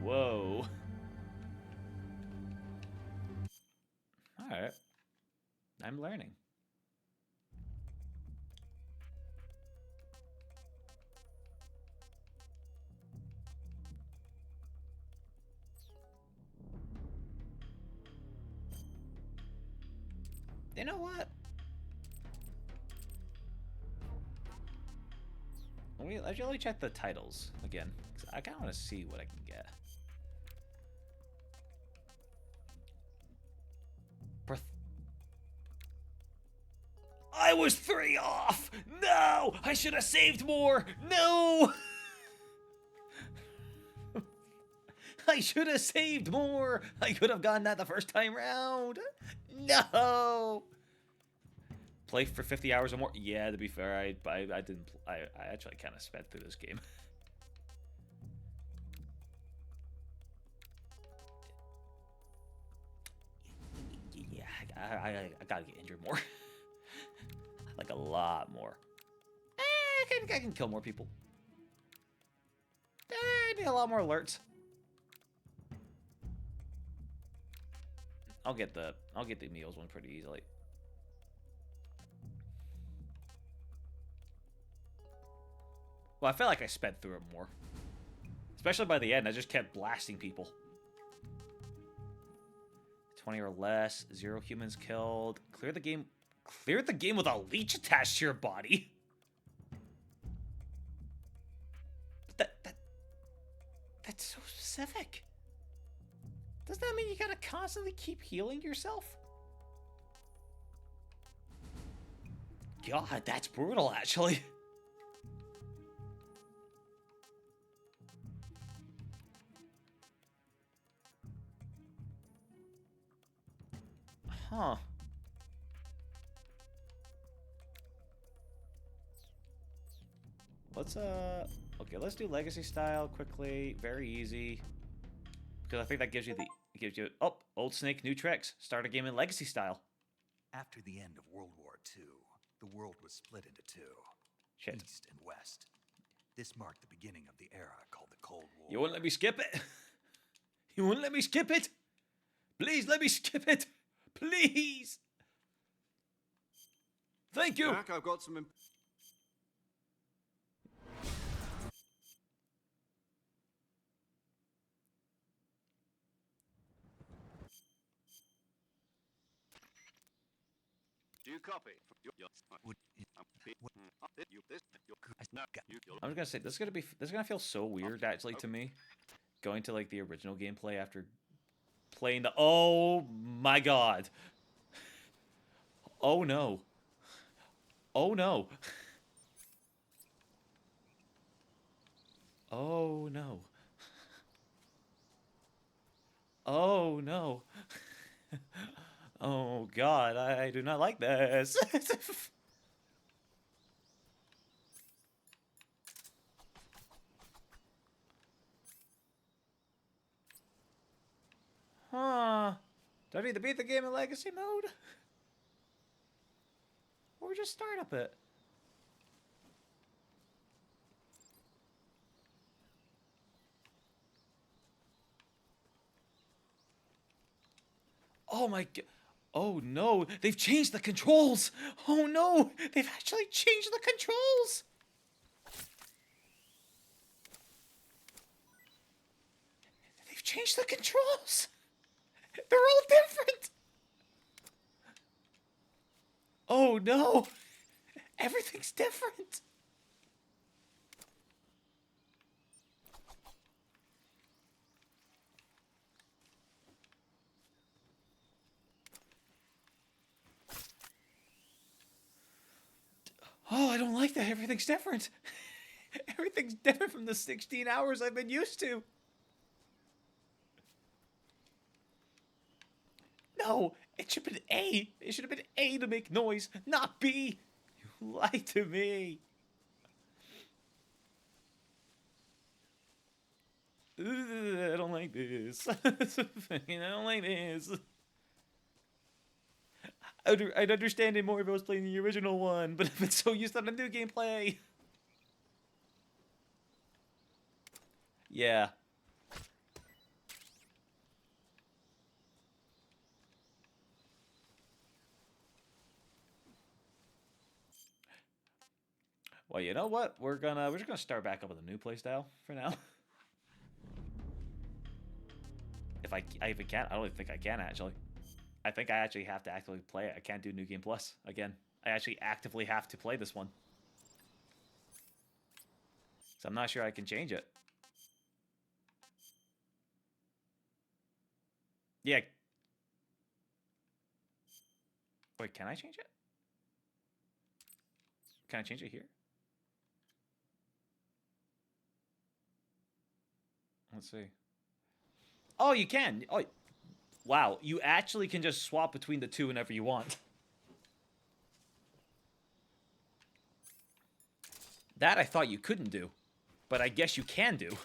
Whoa. Alright. I'm learning. You know what? Let me check the titles again. 'Cause I kind of want to see what I can get. I was 3 off! No! I should have saved more! No! I should have saved more! I could have gotten that the first time round! No! Play for 50 hours or more? Yeah, to be fair, I actually kind of sped through this game. Yeah, I gotta get injured more. Like a lot more. I can kill more people. I need a lot more alerts. I'll get the meals one pretty easily. Well, I felt like I sped through it more. Especially by the end, I just kept blasting people. 20 or less, 0 humans killed. Clear the game with a leech attached to your body. That's so specific. Doesn't that mean you gotta constantly keep healing yourself? God, that's brutal, actually. Huh. Let's okay, let's do legacy style quickly, very easy. Because I think that gives you oh, old snake, new tricks. Start a game in legacy style. After the end of World War II, the world was split into two, Shit. East and West. This marked the beginning of the era called the Cold War. You won't let me skip it? You won't let me skip it? Please let me skip it. Please. Thank you. Jack, I've got some. Do you copy? I'm just gonna say this is gonna feel so weird actually to me, going to like the original gameplay after playing the. Oh my god. Oh no. Oh no. Oh no. Oh no. Oh god, I do not like this. Huh. Do I need to beat the game in legacy mode? Or just start up it? Oh my god. Oh no, they've changed the controls. Oh no, they've actually changed the controls. They've changed the controls. They're all different. Oh no, everything's different. Oh, I don't like that. Everything's different. Everything's different from the 16 hours I've been used to. No, it should have been A. It should have been A to make noise, not B. You lied to me. Ugh, I don't like this. I don't like this. I'd understand it more if I was playing the original one, but I've been so used to the new gameplay. Yeah. Well, you know what? We're just gonna start back up with a new playstyle for now. If I even can, I don't even think I can actually. I think I actually have to actively play it. I can't do New Game Plus again. I actually actively have to play this one. So I'm not sure I can change it. Yeah. Wait, can I change it? Can I change it here? Let's see. Oh, you can. Oh, wow. You actually can just swap between the two whenever you want. That I thought you couldn't do, but I guess you can do.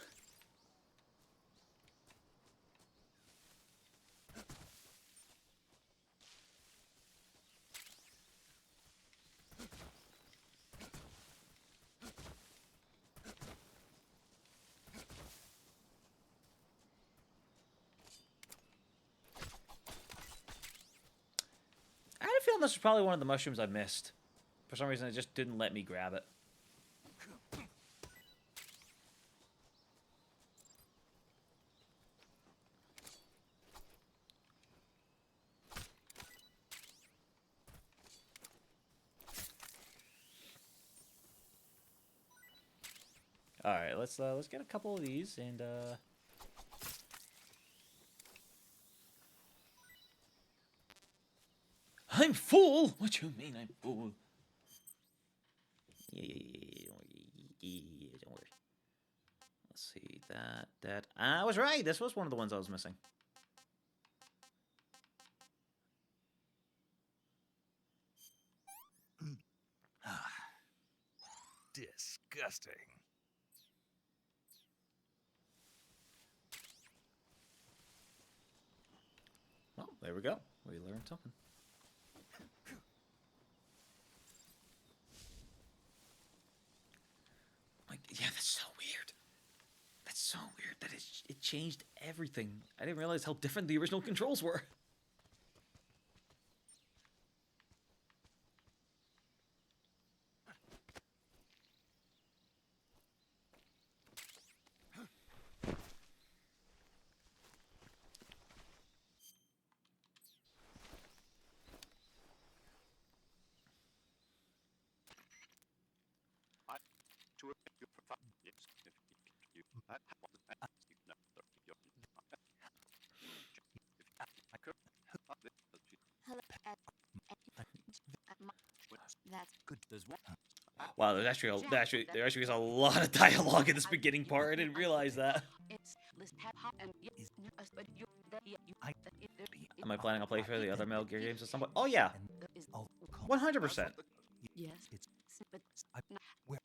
I had a feeling this was probably one of the mushrooms I missed. For some reason, it just didn't let me grab it. All right, let's get a couple of these and I'm full. What you mean I'm full? Don't worry. Let's see that. I was right. This was one of the ones I was missing. Disgusting. Well, there we go. We learned something. Like, yeah, that's so weird. That's so weird that it changed everything. I didn't realize how different the original controls were. That's good. There's one. Wow, there actually is a lot of dialogue in this beginning part. I didn't realize that. Am I planning on playing for the other Metal Gear games at some point? Oh yeah, 100%. Yes.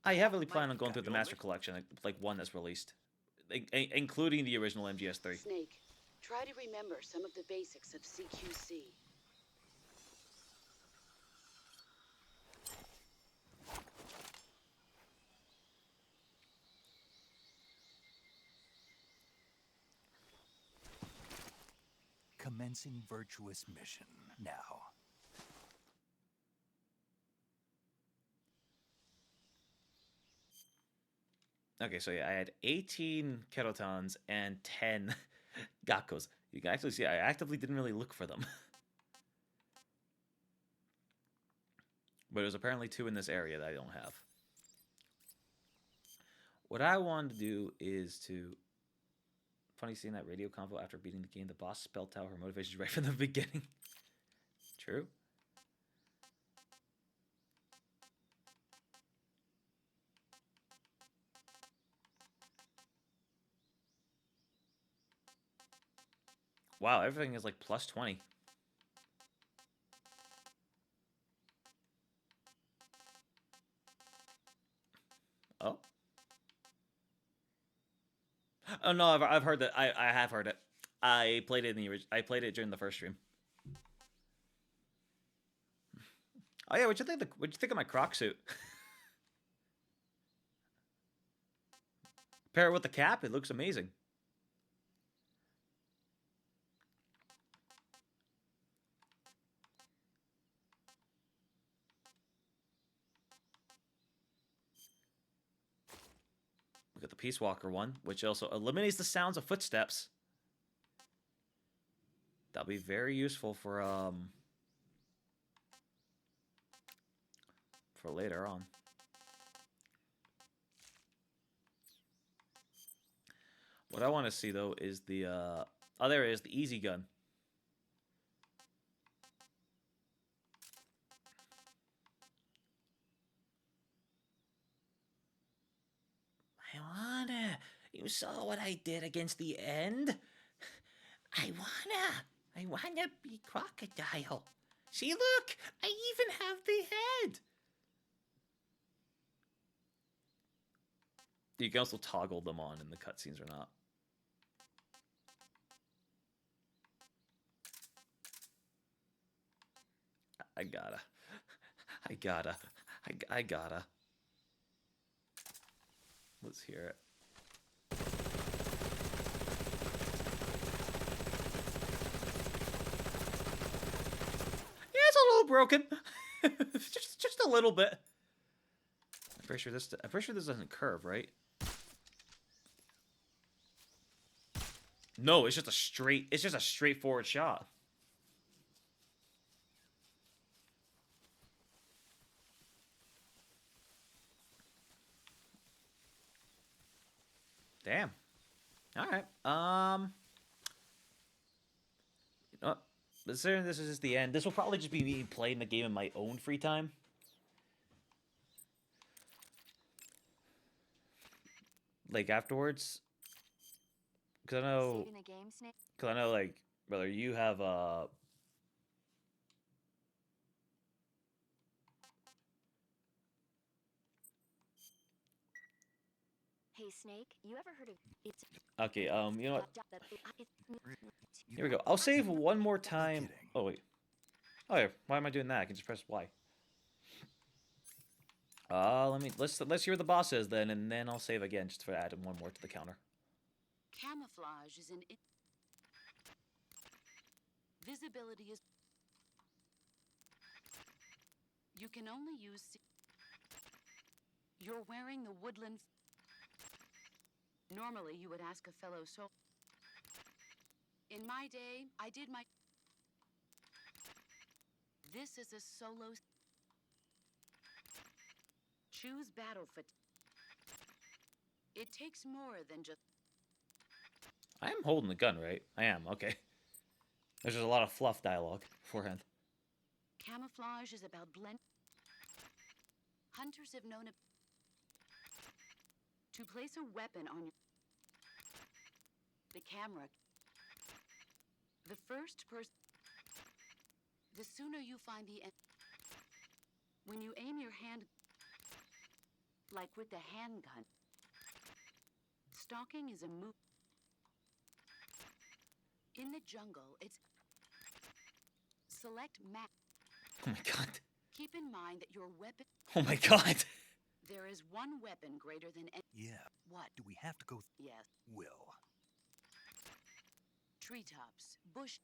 I heavily plan on going through the Master Collection, like one that's released, including the original MGS3. Snake, try to remember some of the basics of CQC. Commencing virtuous mission now. Okay, so yeah, I had 18 Kerotons and 10 Gakkos. You can actually see I actively didn't really look for them. But there's apparently 2 in this area that I don't have. What I wanted to do is to... Funny seeing that radio convo after beating the game. The boss spelled out her motivations right from the beginning. True. Wow, everything is like plus 20. Oh. Oh no, I've heard that. I have heard it. I played it in the I played it during the first stream. Oh yeah, what'd you think of my Croc suit? Pair it with the cap, it looks amazing. We got the Peace Walker one, which also eliminates the sounds of footsteps. That'll be very useful for later on. What I want to see though is the oh, there it is, the easy gun. I wanna. You saw what I did against the end? I wanna be Crocodile. See, look, I even have the head. You can also toggle them on in the cutscenes or not. I gotta. Let's hear it. Yeah, it's a little broken. just a little bit. I'm pretty sure this doesn't curve, right? No, it's just a straightforward shot. Damn. All right. You know what? Considering this is just the end, this will probably just be me playing the game in my own free time. like afterwards, because Saving the game, Snake? I know, like, brother, you have Hey, Snake, you ever heard of it's okay, you know what? it, Here we go. I'll save one more time. Oh wait. Oh yeah. Why am I doing that? I can just press Y. Let's hear what the boss is then, and then I'll save again just for adding one more to the counter. Camouflage is an visibility is you can only use you're wearing the woodland. Normally you would ask a fellow soul. In my day, I did my this is a solo choose battle fatigue. It takes more than just I am holding the gun, right? I am, okay. There's just a lot of fluff dialogue beforehand. camouflage is about blend. Hunters have known it to place a weapon on your the camera. The first person the sooner you find the end when you aim your hand like with the handgun. Stalking is a move. In the jungle, it's select map. Oh my god. Keep in mind that your weapon. Oh my god. There is one weapon greater than any. Yeah. What? Do we have to go? Yes. Will. Treetops, bush.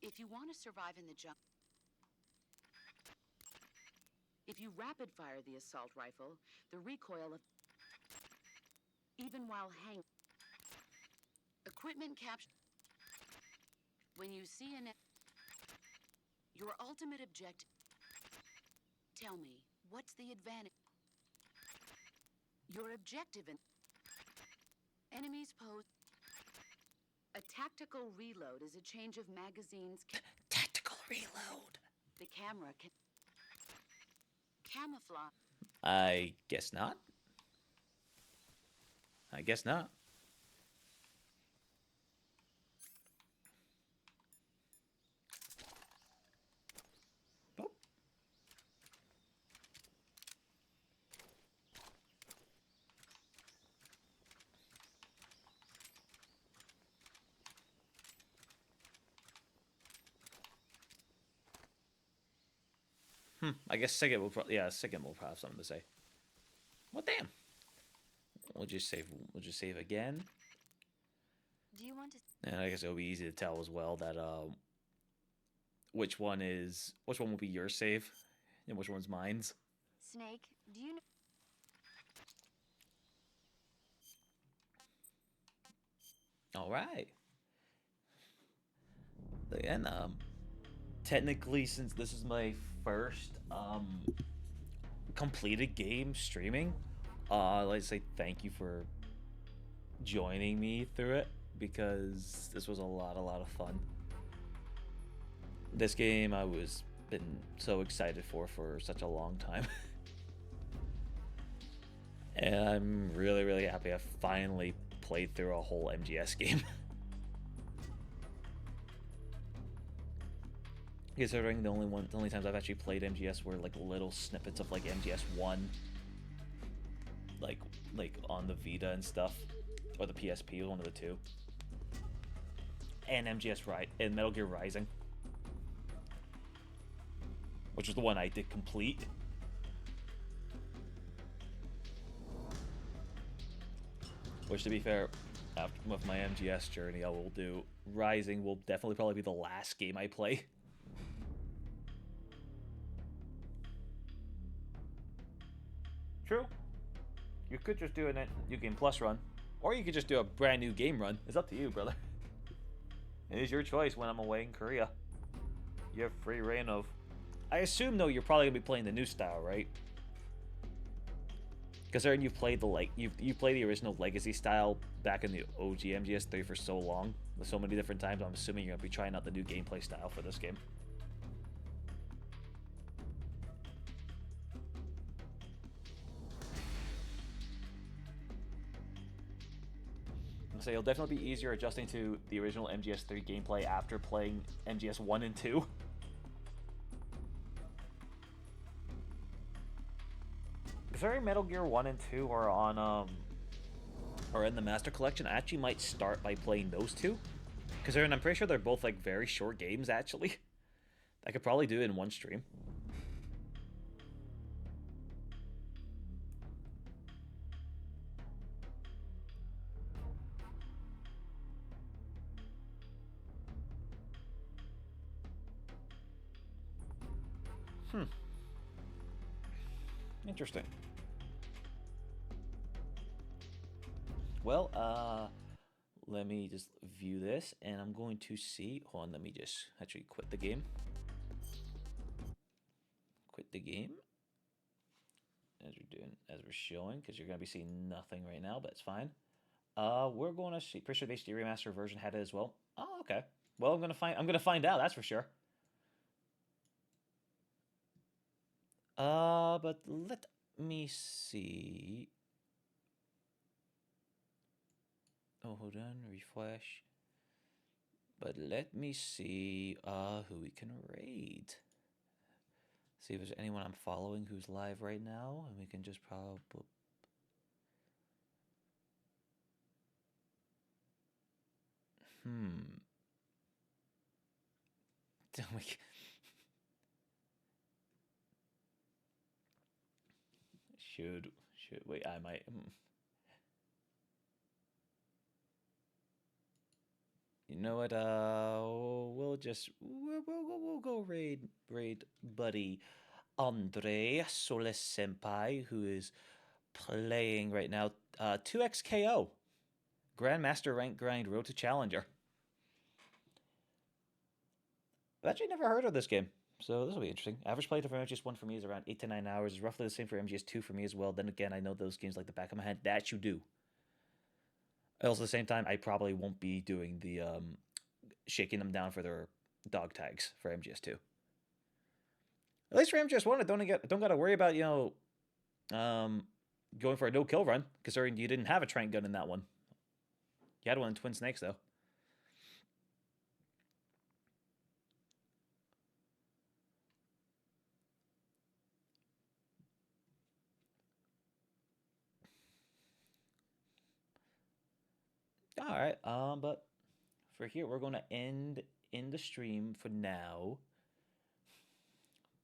If you want to survive in the jungle. If you rapid fire the assault rifle, the recoil of. Even while hanging. Equipment capture. When you see an. Your ultimate objective. Tell me, what's the advantage? Your objective in. Enemies pose. A tactical reload is a change of magazines. Tactical reload. The camera can. Camouflage. I guess not. I guess not. Oh. I guess Sigurd will probably Sigurd will probably have something to say. Well, damn. We'll just save again. Do you want to? And I guess it'll be easy to tell as well that which one will be your save and which one's mine's. Snake, do you know? All right. And technically, since this is my first completed game streaming, I'd like to say thank you for joining me through it, because this was a lot of fun. This game I was been so excited for such a long time. And I'm really happy I finally played through a whole MGS game. Considering the only times I've actually played MGS were like little snippets of like MGS 1, like on the Vita and stuff, or the PSP, one of the two, and and Metal Gear Rising, which was the one I did complete. Which, to be fair, with my MGS journey, I will do Rising. Will definitely probably be the last game I play. True. You could just do a New Game Plus run, or you could just do a brand new game run. It's up to you, brother. It is your choice when I'm away in Korea. You have free reign of. I assume though you're probably gonna be playing the new style, right? Considering you've played you played the original Legacy style back in the OG MGS3 for so long, so many different times. I'm assuming you're gonna be trying out the new gameplay style for this game. So it'll definitely be easier adjusting to the original MGS3 gameplay after playing MGS 1 and 2. Considering Metal Gear 1 and 2 are on are in the Master Collection, I actually might start by playing those two. Considering I'm pretty sure they're both like very short games actually. I could probably do it in one stream. Interesting. Well, let me just view this, and I'm going to see. Hold on, let me just actually quit the game. Quit the game. As we're showing, because you're gonna be seeing nothing right now, but it's fine. We're going to see. Pretty sure the HD remaster version had it as well. Oh, okay. Well, I'm gonna find out. That's for sure. But let me see. Oh, hold on, refresh. But let me see who we can raid. See if there's anyone I'm following who's live right now, and we can just probably. Should wait? I might. You know what? We'll go raid buddy Andre Solis Senpai, who is playing right now 2XKO Grandmaster Rank Grind Road to Challenger. I've actually never heard of this game, so this will be interesting. Average playtime for MGS1 for me is around 8 to 9 hours. It's roughly the same for MGS2 for me as well. Then again, I know those games like the back of my hand. That you do. Also, at the same time, I probably won't be doing the shaking them down for their dog tags for MGS2. At least for MGS1, I don't gotta worry about going for a no kill run, considering you didn't have a trank gun in that one. You had one in Twin Snakes though. All right, but for here we're gonna end in the stream for now.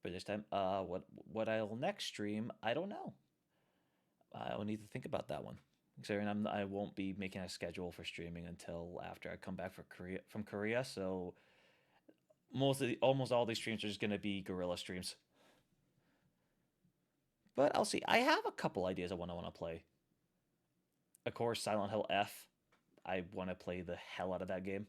For this time, what I'll next stream, I don't know. I'll need to think about that one. Considering I won't be making a schedule for streaming until after I come back from Korea, so almost all these streams are just gonna be guerrilla streams. But I'll see. I have a couple ideas of what I want to play. Of course, Silent Hill F. I want to play the hell out of that game.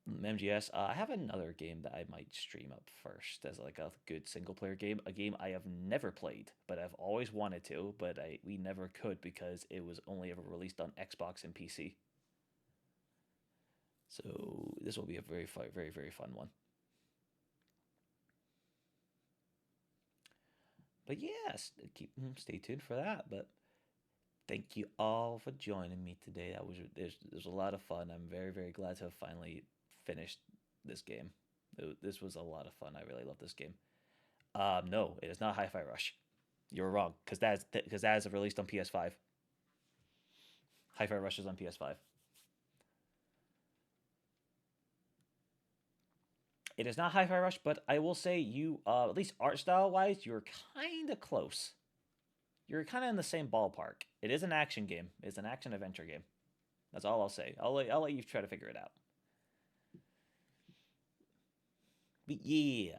MGS. I have another game that I might stream up first as like a good single player game. A game I have never played, but I've always wanted to, but we never could because it was only ever released on Xbox and PC. So this will be a very, very, very fun one. But yes, stay tuned for that. But thank you all for joining me today. There's a lot of fun. I'm very, very glad to have finally finished this game. This was a lot of fun. I really love this game. No, it is not Hi-Fi Rush. You're wrong, because that is released on PS5. Hi-Fi Rush is on PS5. It is not Hi-Fi Rush, but I will say you, at least art style wise, you're kind of close. You're kind of in the same ballpark. It is an action game. It's an action adventure game. That's all I'll say. I'll let you try to figure it out. But yeah,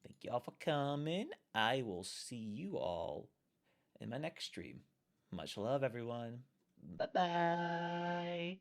thank y'all for coming. I will see you all in my next stream. Much love, everyone. Bye-bye.